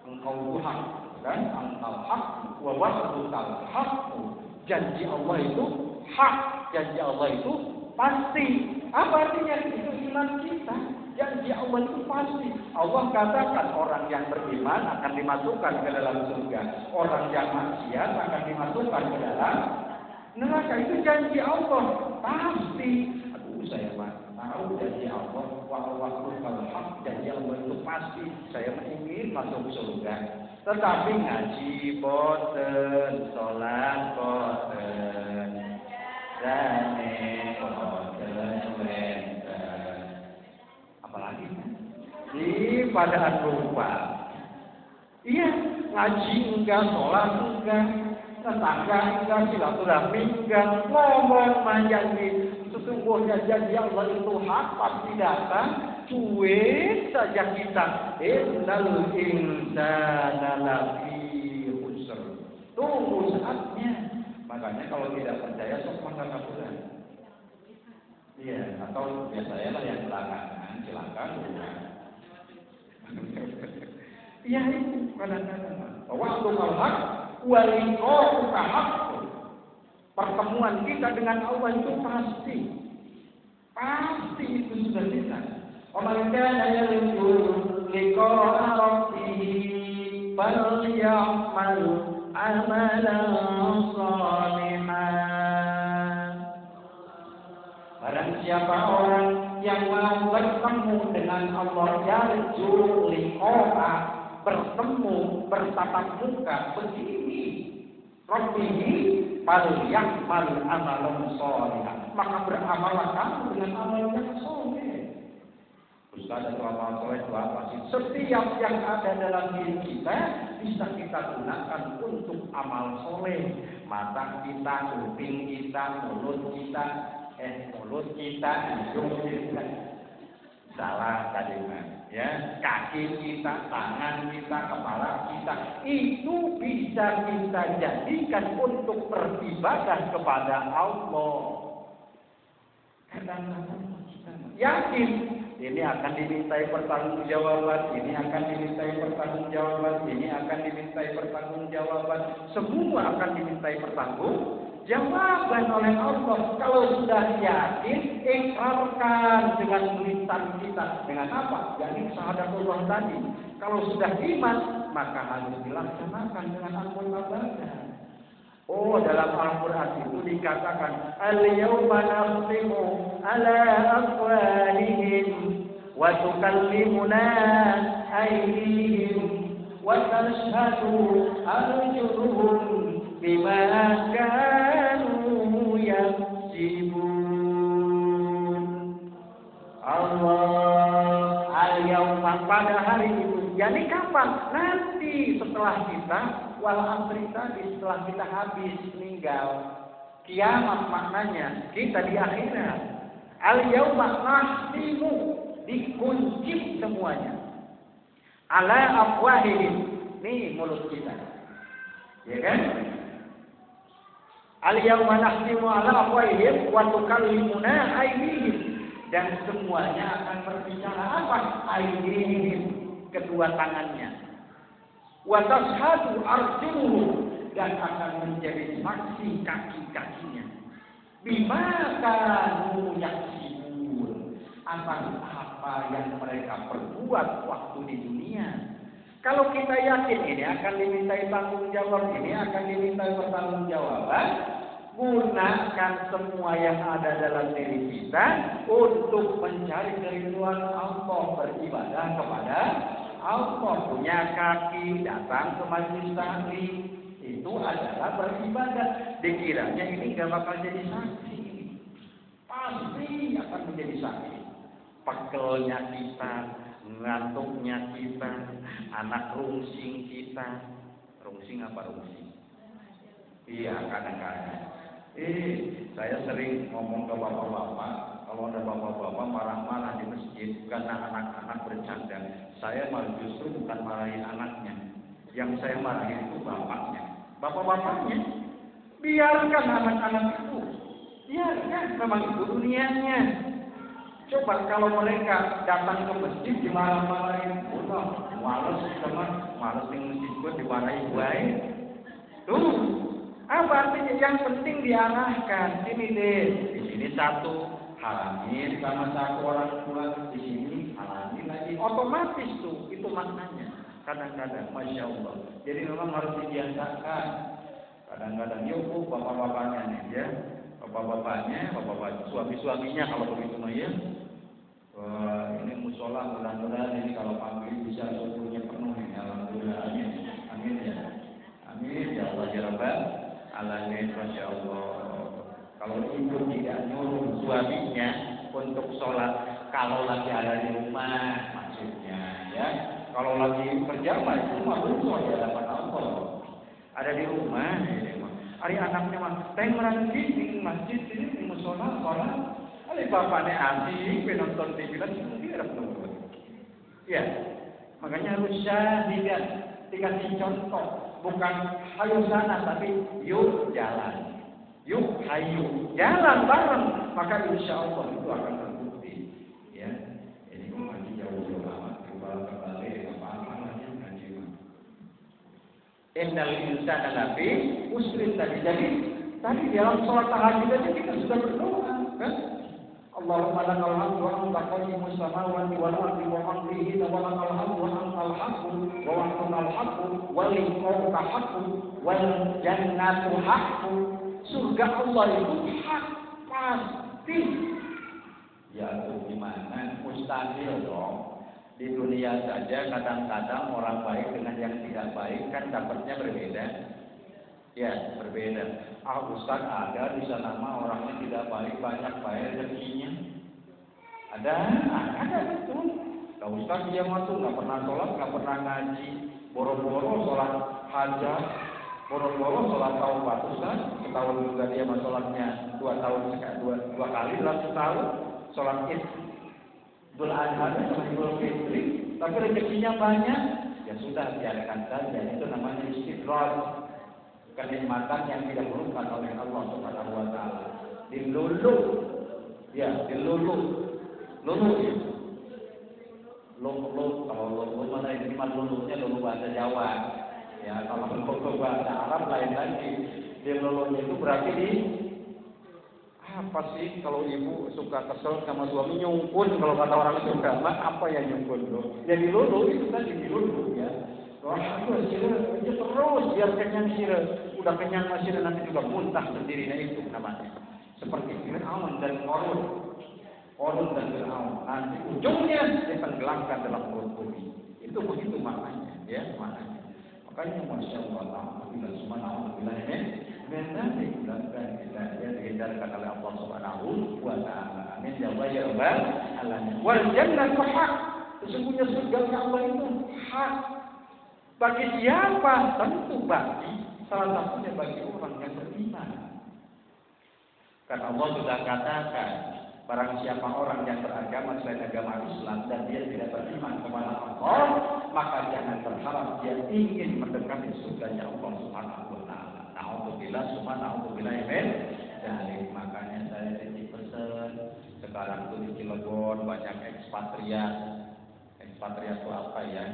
engkau Tuhan kan? Antal haqqu wa wa'dukal haqqu. Janji Allah itu hak, janji Allah itu pasti. Apa artinya? Itu iman kita. Janji Allah itu pasti. Allah katakan orang yang beriman akan dimasukkan ke dalam surga, orang yang maksiat akan dimasukkan ke dalam neraka. Itu janji Allah pasti. Aduh saya tahu janji Allah, waktu kalau hak, janji Allah itu pasti. Saya ingin masuk surga, tetapi ngaji boten, sholat boten, zane boten, wenten, apalagi di padaan lupa. Iya, ngaji enggak, sholat enggak, tetangga enggak, silaturahmi enggak, ngomong menjanji. Sesungguhnya janji Allah itu hak pasti datang. Cuek saja kita. Innal insana lafi khusr. Tunggu saatnya. Makanya kalau tidak percaya sok mangga kaburan. Iya, atau biasanya lah yang belakangan silakan. Iya itu kadang-kadang. Waktu al-haq waliqa'u haq. Pertemuan kita dengan Allah itu pasti. Pasti itu sudah bisa. وَمَنْ كَانَ يَرْجُو لِقَاءَ رَبِّهِ فَلْيَعْمَلْ عَمَلًا صَالِحًا. Barang siapa orang yang mau bertemu dengan Allah, yarju liqa'a, bertemu bertatap muka begini, Rabbihi falya'mal amalan sholihan, maka beramallah kamu dengan amal yang soleh. Ustaz atau amal soleh itu apa sih? Setiap yang ada dalam diri kita bisa kita gunakan untuk amal soleh. Mata kita, kuping kita, mulut kita, hidung kita. Salah tadi ya. Kaki kita, tangan kita, kepala kita, itu bisa kita jadikan untuk beribadah kepada Allah. Kadang-kadang kita yakin ini akan dimintai pertanggungjawaban, ini akan dimintai pertanggungjawaban, ini akan dimintai pertanggungjawaban, semua akan dimintai pertanggungjawaban oleh Allah. Kalau sudah yakin, ikrarkan dengan lisan kita. Dengan apa? Yakni syahadatullah tadi. Kalau sudah iman, maka harus dilaksanakan dengan amal-amalnya. Oh, dalam Al-Quran itu dikatakan al-yawma nakhtimu ala afwahihim wa tukallimuna aydihim wa tashhadu arjuluhum bima kanu yaksibun. Allah, al-yawma, pada hari itu. Yani kapan? Nanti setelah kita wal asri tadi, setelah kita habis meninggal. Kiamat maknanya kita di akhirat. Al yauma nahtimu, dikunci semuanya. Ala afwahihim, nih mulut kita. Ya kan? Al yauma nahtimu ala afwahihim wa tukallimuna aydihim, dan semuanya akan berbicara apa? Aydihim, kedua tangannya. Wa tashhadu arjuluhum, dan akan menjadi saksi kaki-kakinya. Bima kanu yaksibun, atas apa yang mereka perbuat waktu di dunia. Kalau kita yakin ini akan dimintai tanggung jawab, ini akan dimintai pertanggungjawaban, gunakan semua yang ada dalam diri kita untuk mencari keridhaan Allah, beribadah kepada Allah. Punya kaki, datang ke majelis taklim, itu adalah beribadah. Dikiranya ini gak bakal jadi saksi, pasti akan menjadi saksi. Pekelnya kita, ngantuknya kita, anak rungsing kita. Rungsing apa rungsing? Iya, kadang-kadang. Saya sering ngomong ke bapak-bapak, kalau ada bapak-bapak marah-marah di masjid karena anak-anak bercanda, saya malah justru bukan marahin anaknya. Yang saya marahin itu bapaknya. Bapak-bapaknya, biarkan anak-anak itu. Biarkan, memang itu dunianya. Coba kalau mereka datang ke masjid dimarah-marahin, udah, males teman, males di masjid gue dimarahin baik. Tuh. Apa artinya? Yang penting diarahkan. Sini deh, di sini satu halamin sama satu orang tua, di sini halamin lagi. Otomatis tuh, itu maknanya. Kadang-kadang, masya Allah. Jadi memang harus dibiasakan. Kadang-kadang, yuk bu, bapak-bapaknya nih ya, bapak-bapaknya, bapak-bapak suami-suaminya kalau begitu mah ya. Ini musola mudah-mudahan ini kalau panggil bisa subuhnya penuh ini. Alhamdulillah, amin, amin ya, amin ya Allah ya Rabbal alamin, masya Allah. Kalau ibu tidak nyuruh suaminya untuk sholat, kalau lagi ada di rumah maksudnya ya, kalau lagi kerja mah itu mah betul ya dapat Allah. Ada di rumah, Hari anaknya mah teh meranti di masjid ini di musola sholat. Hari bapaknya asik penonton TV lagi biar nonton. Ya, makanya harus syahidan, dikasih contoh, bukan hayu sana tapi yuk jalan, yuk hayu jalan bareng, maka insya Allah itu akan terbukti. Ya, ini ngaji jauh-jauh amat, kembali apa-apa ngaji. Innal insana lafi khusr tadi. Jadi tadi dalam sholat tahajud aja kita sudah berdoa, kan? Allahumma lakal hamdu wa anta qayyimus samawati wal ardi wa man fihinna wa lakal hamdu wa antal haqqu wa antal haqqu wal qawluka haqqu wal jannatu haqqu. Surga Allah itu hak pasti. Ya itu gimana? Mustahil dong. Di dunia saja kadang-kadang orang baik dengan yang tidak baik kan dapatnya berbeda. Ya, berbeda. Ustaz ada di sana mah orangnya tidak baik, banyak bayar rezekinya. Ada betul. Kalau Ustaz dia mah tuh nggak pernah sholat, nggak pernah ngaji, boro-boro sholat hajat, boro-boro sholat taubat. Ustaz setahun juga dia mah sholatnya 2 tahun dua kali dalam setahun, sholat id. Idul Adha sama Idul Fitri, tapi rezekinya banyak, ya sudah biarkan saja. Itu namanya istidraj, kenikmatan yang tidak diperlukan oleh Allah Subhanahu wa taala. Dilulu. Ya. Lulu kalau lulu mana ini mah lulunya lulu bahasa Jawa. Ya, kalau lulu bahasa Arab lain lagi. Dilulunya itu berarti di apa sih kalau ibu suka kesel sama suami nyungkun, kalau kata orang Sunda mah apa yang nyungkun tuh? Ya dilulu itu tadi dilulu ya. Wah, sirah aja terus biar kenyang sirah. Udah kenyang sirah nanti juga muntah sendiri, nah itu namanya. Seperti Fir'aun dan Qarun dan Fir'aun. Nanti ujungnya ditenggelamkan dalam perut bumi. Itu begitu maknanya, ya maknanya. Makanya Masya Allah, bila subhanahu wa ta'ala nanti dan kita dihindarkan oleh Allah Subhanahu wa ta'ala. Amin ya Allah ya Rabbal alamin. Wal jannatu haq. Sesungguhnya surga Allah itu hak. Bagi siapa? Tentu bagi salah satunya bagi orang yang beriman. Karena Allah sudah katakan, barang siapa orang yang beragama selain agama Islam dan dia tidak beriman kepada Allah, maka jangan berharap dia ingin mendekati surganya Allah Subhanahu wa ta'ala. Na'udzubillah amin. Dari makanya saya titip pesan, sekarang tuh di Cilegon banyak ekspatriat. Ekspatriat itu apa ya?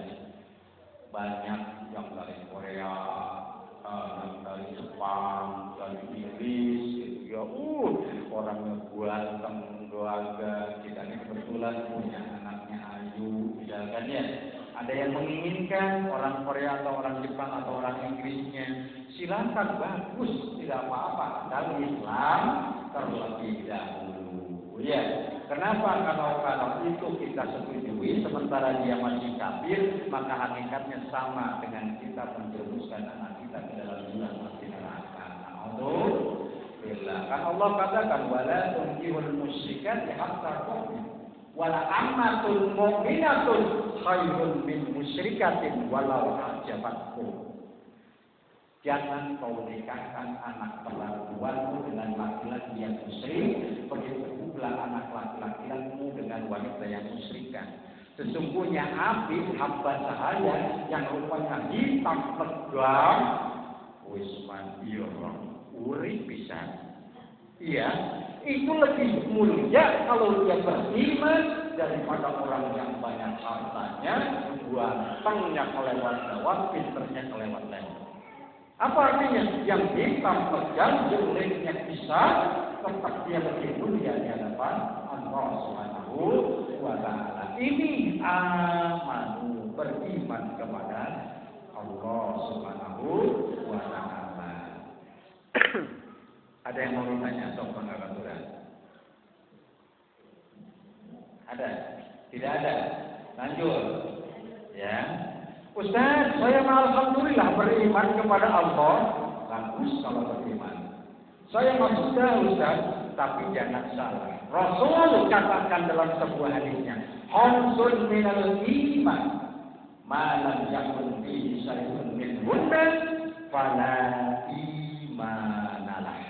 Banyak yang dari Korea, yang dari Jepang, dari Inggris, gitu ya. Orangnya ganteng, gagah. Kita ini kebetulan punya anaknya Ayu, misalkan ya. Ada yang menginginkan orang Korea atau orang Jepang atau orang Inggrisnya, silakan, bagus, tidak apa-apa. Dari Islam terlebih dahulu. Ya, kenapa kalau itu kita setujui, sementara dia masih kafir, maka hakikatnya sama dengan kita menjerumuskan anak kita ke dalam jurang masih neraka. Alhamdulillah. Kan Allah katakan wala tunkihul musyrikat hatta tu'min. Wala ammatul mu'minatun khairun min musyrikatin walau ajabatkum. Jangan kau nikahkan anak perempuanmu dengan laki-laki yang musyrik, begitu pula anak laki-lakimu dengan wanita yang musyrikan. Sesungguhnya Habib hamba sahaya yang rupanya hitam legam, wisman urip bisa. Iya, itu lebih mulia kalau dia beriman daripada orang yang banyak hartanya, gantengnya kelewat-lewat, pinternya kelewat-lewat. Apa artinya? Yang hitam legam, jeleknya bisa, tetap dia lebih mulia di hadapan Allah Subhanahu wa ta'ala. Ini amanu, beriman kepada Allah Subhanahu wa ta'ala. Ada yang mau ditanya soal pengaturan? Ada? Tidak ada? Lanjut. Ya. Ustaz, saya alhamdulillah beriman kepada Allah. Bagus kalau beriman. Saya sudah Ustaz, tapi jangan salah. Rasul katakan dalam sebuah hadisnya, "Khamsun minal iman, ma lam yakun fihi syai'un min hunna fala imanalah.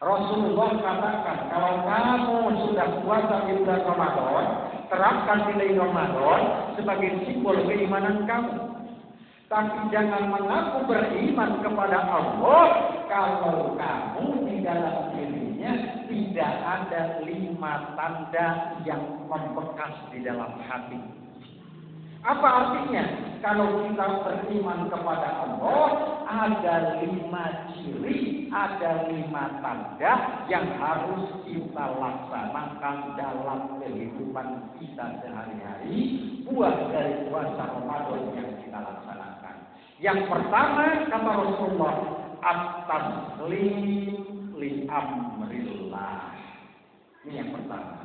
Rasulullah katakan, kalau kamu sudah puasa di bulan Ramadan, terapkan nilai Ramadan sebagai simbol keimanan kamu. Tapi jangan mengaku beriman kepada Allah kalau kamu di dalam dirinya tidak ada 5 tanda yang membekas di dalam hati. Apa artinya? Kalau kita beriman kepada Allah, ada 5 ciri, ada 5 tanda yang harus kita laksanakan dalam kehidupan kita sehari-hari, buah dari puasa Ramadan yang kita laksanakan. Yang pertama, kata Rasulullah, at-taslim li amrillah. Ini yang pertama.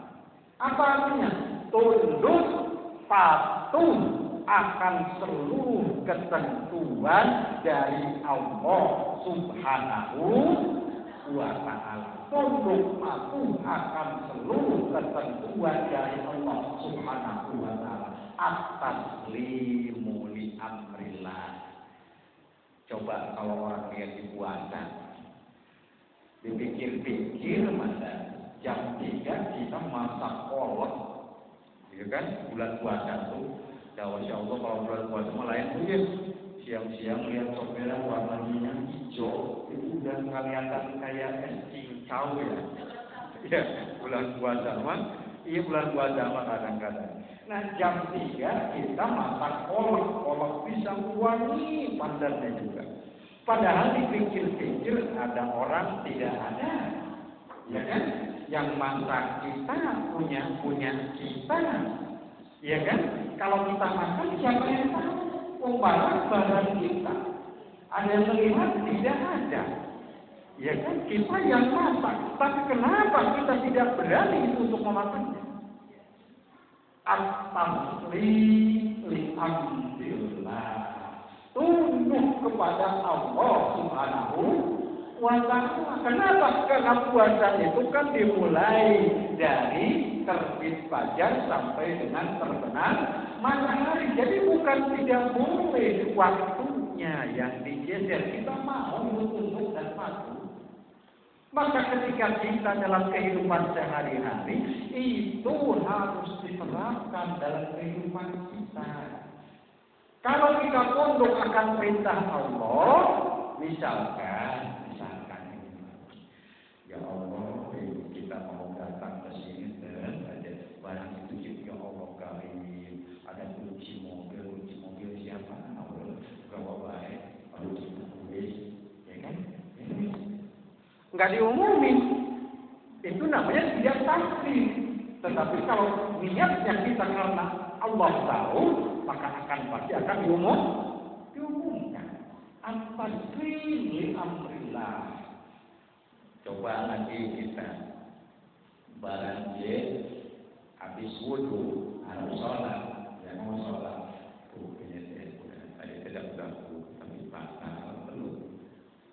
Apa artinya? Tunduk patuh akan seluruh ketentuan dari Allah Subhanahu wa ta'ala. Tunduk patuh akan seluruh ketentuan dari Allah Subhanahu wa ta'ala. At-taslimu li amrillah. Coba kalau orang lihat di puasa, dipikir-pikir masa jam 3 kita masak kolak, ya kan? Bulan puasa tuh, Masya Allah kalau bulan puasa lain tuh ya, siang-siang lihat sopirnya warnanya hijau, itu udah kelihatan kayak es cincau ya. Ya, bulan puasa mah, iya bulan puasa mah kadang-kadang. Nah jam 3 kita masak kolak pisang wangi pandannya juga. Padahal dipikir-pikir ada orang tidak ada, ya kan? Yang masak kita punya kita, ya kan? Kalau kita makan siapa yang tahu? Barang kita. Ada yang melihat tidak ada, ya kan? Kita yang masak. Tapi kenapa kita tidak berani untuk memasaknya? At-taslim li amrillah. Tunduk kepada Allah Subhanahu wa ta'ala. Kenapa? Karena puasa itu kan dimulai dari terbit fajar sampai dengan terbenam matahari. Jadi bukan tidak boleh waktunya yang digeser. Kita mau tunduk dan patuh. Maka ketika kita dalam kehidupan sehari-hari, itu harus diterapkan dalam kehidupan kita. Kalau kita tunduk akan perintah Allah, misalkan ya Allah, kita mau datang ke sini dan ada barang itu ya Allah karim, ada kunci mobil siapa? Allah, kalau baik, harus ditulis, ya kan? Nggak diumumin, itu namanya tidak taslim. Tetapi kalau niatnya kita karena Allah tahu, maka pasti akan diumumkan. At-taslim li amrillah. Coba lagi kita barang habis wudu harus sholat, ya mau sholat. Ini tadi tidak berlaku, tapi pasal perlu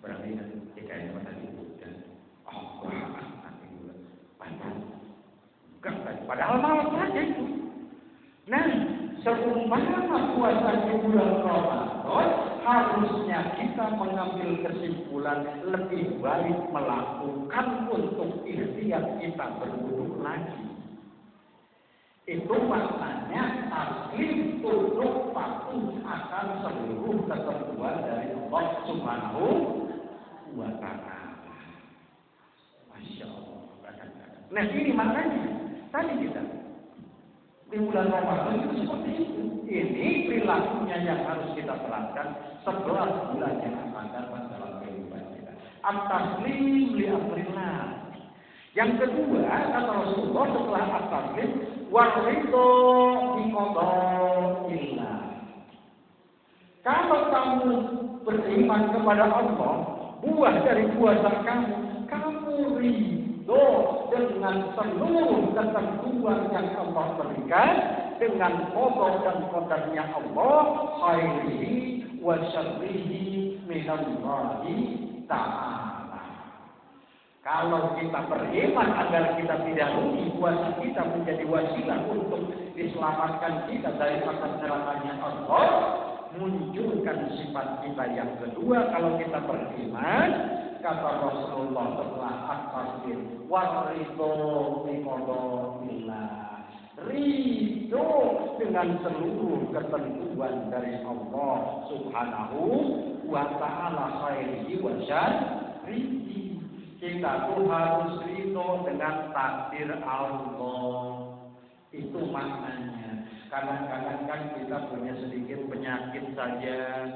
berarti nanti kayaknya tadi dan nanti juga pasal. Bukan tadi, padahal malas saja itu. Nah, seumpama puasa di bulan Ramadan, harusnya kita mengambil kesimpulan lebih baik melakukan untuk ikhtiar kita berwudu lagi. Itu maknanya taslim, tunduk patuh akan seluruh ketentuan dari Allah Subhanahu wa ta'ala. Masya Allah. Nah ini maknanya tadi kita di bulan Ramadan itu seperti itu. Ini perilakunya yang harus kita terapkan 11 bulan yang akan datang dalam kehidupan kita. At-taslim li amrillah. Yang kedua, kata Rasulullah setelah at-taslim, waridho bi qadaillah. Kalau kamu beriman kepada Allah, buah dari puasa kamu ridho dengan seluruh ketentuan yang Allah berikan, dengan qada dan qadarnya Allah, khairihi wa syarrihi minallahi ta'ala. Kalau kita beriman agar kita tidak rugi, puasa kita menjadi wasilah untuk diselamatkan kita dari neraka-nya Allah, munculkan sifat kita yang kedua kalau kita beriman. Kata Rasulullah setelah at-tasbih, warito biqada'illah. Ridho dengan seluruh ketentuan dari Allah Subhanahu wa ta'ala khairihi wa syarrihi. Kita tuh harus ridho dengan takdir Allah. Itu maknanya. Kadang-kadang kan kita punya sedikit penyakit saja.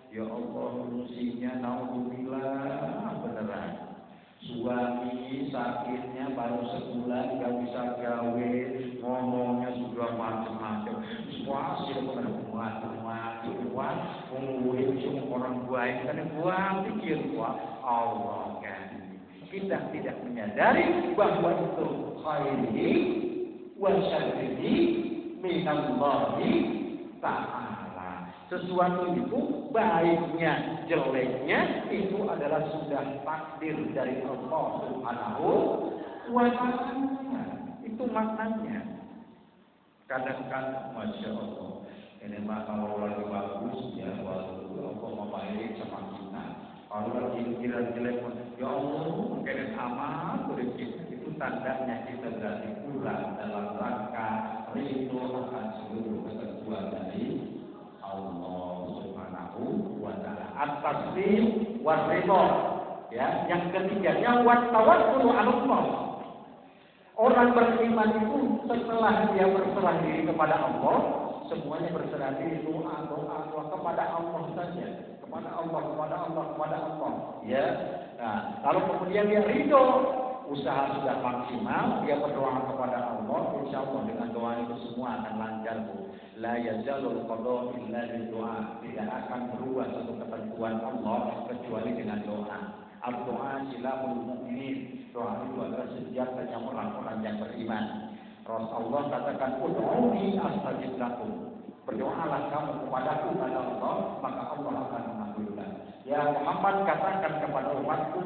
Ya Allah, musinya naudzubillah beneran. Suami sakitnya baru sebulan gak bisa gawe, ngomongnya sudah macam-macam. Semua hasil semua mengurus semua orang baik kan gua pikir Allah kan. Kita tidak menyadari bahwa itu khairi wa syarrihi minallahi ta'ala. Sesuatu itu baiknya, jeleknya itu adalah sudah takdir dari Allah Subhanahu wa ta'ala. Itu maknanya. Kadang-kadang Masya Allah, ini mah kalau lagi bagus ya, waktu Allah mau baik sama kita. Kalau lagi jelek-jelek, ya Allah mungkin amat begitu. Itu tandanya kita berarti kurang dalam rangka ridho akan seluruh ketentuan dari Allah Subhanahu wa ta'ala. At-taslim wa ridho. Ya, yang ketiganya wa tawakkul 'ala Allah. Orang beriman itu setelah dia berserah diri kepada Allah, semuanya berserah diri doa kepada Allah saja, kepada Allah. Ya. Nah, lalu kemudian dia ridho, usaha sudah maksimal, dia berdoa kepada Allah, insya Allah dengan doa itu semua akan lancar, Bu. La yazalul qada illa bidu'a. Tidak akan berubah satu ketentuan Allah kecuali dengan doa. Al-doa silahul mu'min. Doa itu adalah senjatanya orang-orang yang beriman. Rasulullah katakan, ud'uni astajib lakum. Berdoalah kamu kepadaku kepada Allah, maka Allah akan mengabulkan. Ya Muhammad, katakan kepada umatku,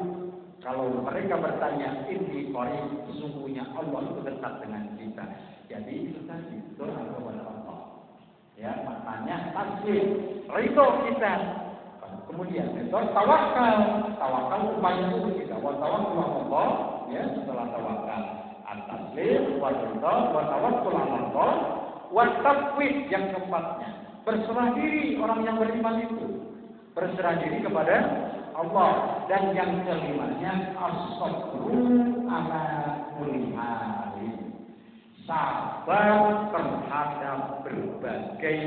kalau mereka bertanya, ini qarib, sesungguhnya Allah itu dekat dengan kita. Jadi itu tadi doa kepada Allah. Ya, maknanya tasbih, ridho kita. Kemudian itu tawakal upaya itu kita. Wa tawakkul Allah, ya, setelah tawakal at-taslim, wa ridho, wa tawakkul Allah, wa tafwid yang keempatnya. Berserah diri orang yang beriman itu. Berserah diri kepada Allah. Dan yang kelimanya as-sabru ala kulli halin. Sabar terhadap berbagai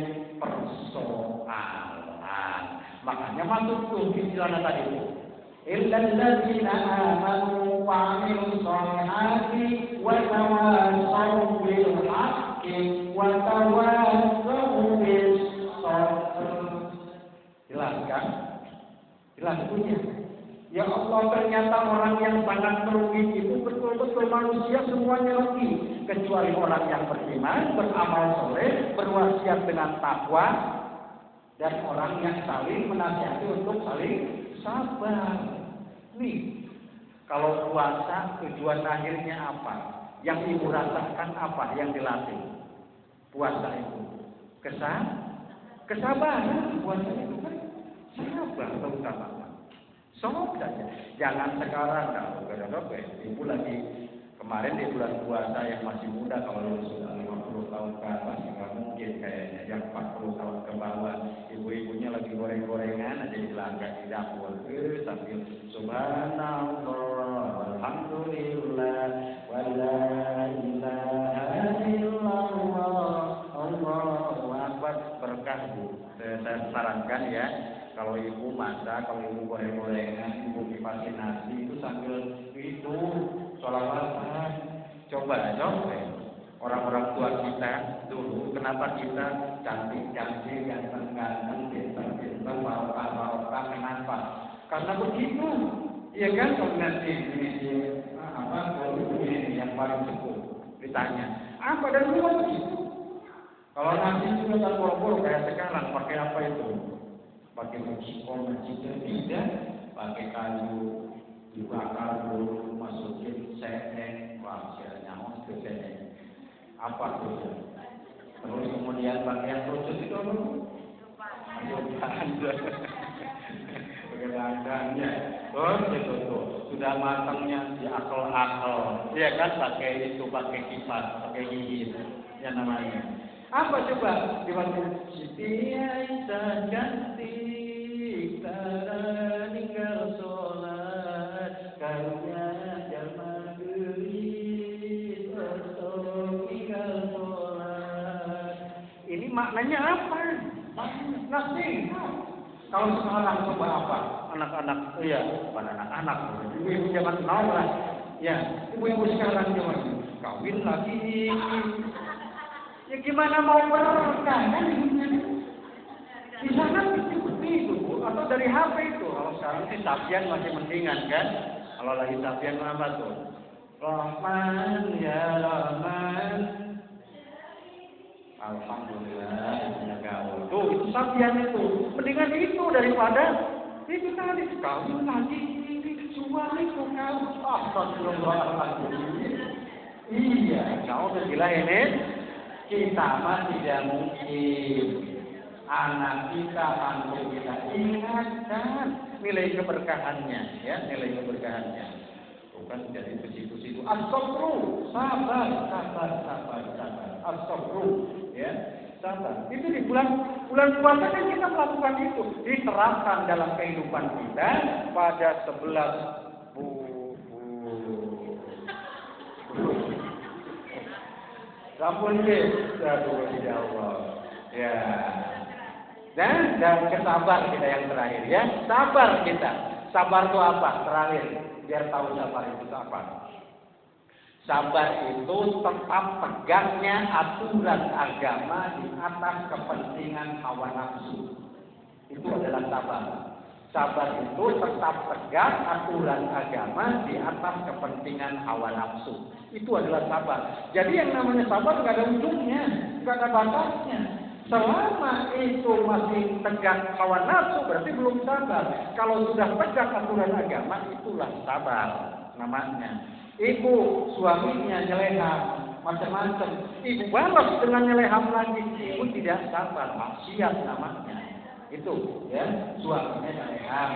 persoalan. Makanya masuk tuh istilah tadi itu. Illal ladzina amanu wa 'amilus shalihati wa tawassaw bil haqqi wa tawassaw bis sabr. Jelas kan? Jelas punya. Ya Allah, ternyata orang yang sangat merugi itu betul-betul manusia semuanya rugi. Kecuali orang yang beriman, beramal soleh, berwasiat dengan takwa, dan orang yang saling menasihati untuk saling sabar. Nih, kalau puasa tujuan akhirnya apa? Yang ibu rasakan apa? Yang dilatih puasa itu kesabaran. Puasa itu kan sabar terutama. Sok saja. Jangan sekarang kalau ibu lagi kemarin di bulan puasa yang masih muda, kalau sudah 50 tahun ke atas nggak mungkin kayaknya, yang 40 tahun ke bawah ibu-ibunya lagi goreng-gorengan aja di langgar di dapur sambil subhanallah walhamdulillah wala ilaha illallah Allahu akbar. Berkah, Bu. Saya sarankan ya, kalau ibu masak, kalau ibu goreng-gorengan, ibu kipasin nasi itu sambil itu sholawatan. Coba orang-orang tua kita dulu, kenapa kita cantik-cantik, ganteng-ganteng, pintar-pintar, barokah-barokah, kenapa? Karena begitu, iya kan? Kalau nanti ini yang paling sepuh ditanya, apa dan dulu begitu? Kalau nanti itu kan boro-boro kayak sekarang, pakai apa itu? Pakai musikon, tidak, pakai kayu dibakar dulu, masukin senen, wah nyamuk ke senen, apa tuh? Terus kemudian pakai yang kerucut itu dulu, Kadang-kadangnya, itu tuh sudah matangnya di akal-akal, ya kan pakai itu, pakai kipas, pakai gigi, ya namanya. Apa coba dibantu? Siti Aisyah cantik, meninggal sholat, karunya jalma gelis, meninggal sholat. Ini maknanya apa? Nasi. Kalau sekarang coba apa? Anak-anak, iya, bukan anak-anak, ibu-ibu jangan tahu lah. Ya, ibu-ibu sekarang jangan kawin lagi. Ya gimana mau berkah kan? Di sana seperti itu, Bu. Atau dari HP itu. Kalau sekarang sih sapian masih mendingan kan? Kalau lagi sapian apa tuh? Rahman ya Rahman. Alhamdulillah, punya gaul. Tuh, itu sapian itu. Mendingan itu daripada itu tadi kawin lagi suami itu kau. Astagfirullahaladzim. Iya, kau tergila ini. Kita mah tidak mungkin. Anak kita, mantu kita ingatkan nilai keberkahannya, ya, nilai keberkahannya. Bukan jadi begitu-begitu. Astagfirullah, sabar. Astagfirullah, ya, sabar. Itu di bulan puasa kan kita melakukan itu, diterapkan dalam kehidupan kita pada 11 Sampun ya Allah. Ya. Dan kesabar kita yang terakhir, ya. Sabar kita. Sabar itu apa? Terakhir, biar tahu sabar itu apa. Sabar itu tetap tegaknya aturan agama di atas kepentingan hawa nafsu. Itu adalah sabar. Sabar itu tetap tegak aturan agama di atas kepentingan hawa nafsu. Itu adalah sabar. Jadi yang namanya sabar nggak ada ujungnya, nggak ada batasnya. Selama itu masih tegak hawa nafsu berarti belum sabar. Kalau sudah tegak aturan agama itulah sabar namanya. Ibu suaminya nyeleham macam-macam, ibu balas dengan nyeleham lagi, ibu tidak sabar, maksiat namanya. Itu ya, suaminya nyeleham.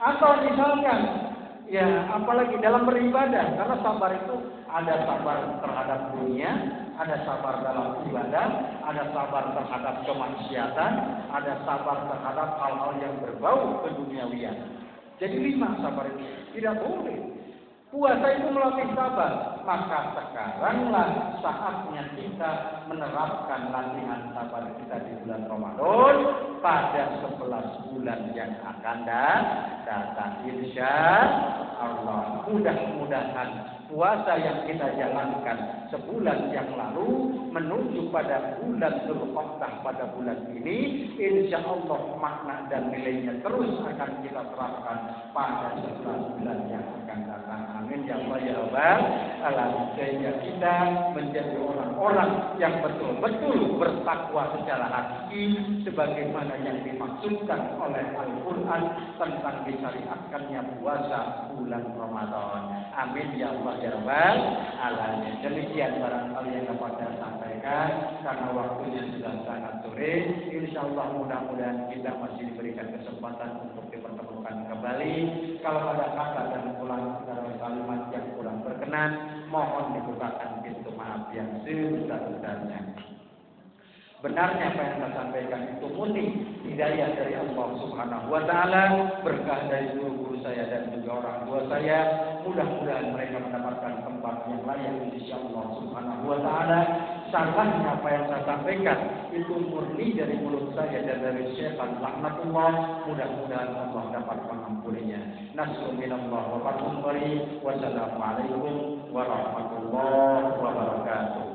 Atau misalkan ya, apalagi dalam beribadah, karena sabar itu ada sabar terhadap dunia, ada sabar dalam ibadah, ada sabar terhadap kemaksiatan, ada sabar terhadap hal-hal yang berbau keduniawian. Jadi 5 sabar itu tidak boleh. Puasa itu melatih sabar, maka sekaranglah saatnya kita menerapkan latihan sabar kita di bulan Ramadan pada 11 bulan yang akan datang. Insya Allah, mudah-mudahan puasa yang kita jalankan sebulan yang lalu menuju pada bulan Dzulqa'dah pada bulan ini, insya Allah makna dan nilainya terus akan kita terapkan pada 11 bulan yang akan datang. Amin ya Allah ya Rabbal alamin. Sehingga kita menjadi orang-orang yang betul-betul bertakwa secara hakiki sebagaimana yang dimaksudkan oleh Al-Qur'an tentang disyariatkannya puasa bulan Ramadan. Amin ya Allah ya Rabbal alamin. Demikian barangkali yang dapat saya sampaikan karena waktunya sudah sangat sore. Insyaallah mudah-mudahan kita masih diberikan kesempatan untuk dipertemukan kembali. Kalau ada kata dan kalimat yang kurang berkenan, mohon dibukakan pintu maaf yang sebesar-besarnya. Benarnya apa yang saya sampaikan itu murni hidayah dari Allah Subhanahu wa taala, berkah dari guru-guru saya dan juga orang tua saya. Mudah-mudahan mereka mendapatkan tempat yang layak insyaallah Subhanahu wa taala. Salahnya apa yang saya sampaikan itu murni dari mulut saya dan dari syaitan laknatullah. Mudah-mudahan Allah dapat mengampuninya. Nasrul minallah wa fathun qarib. Wassalamualaikum warahmatullahi wabarakatuh.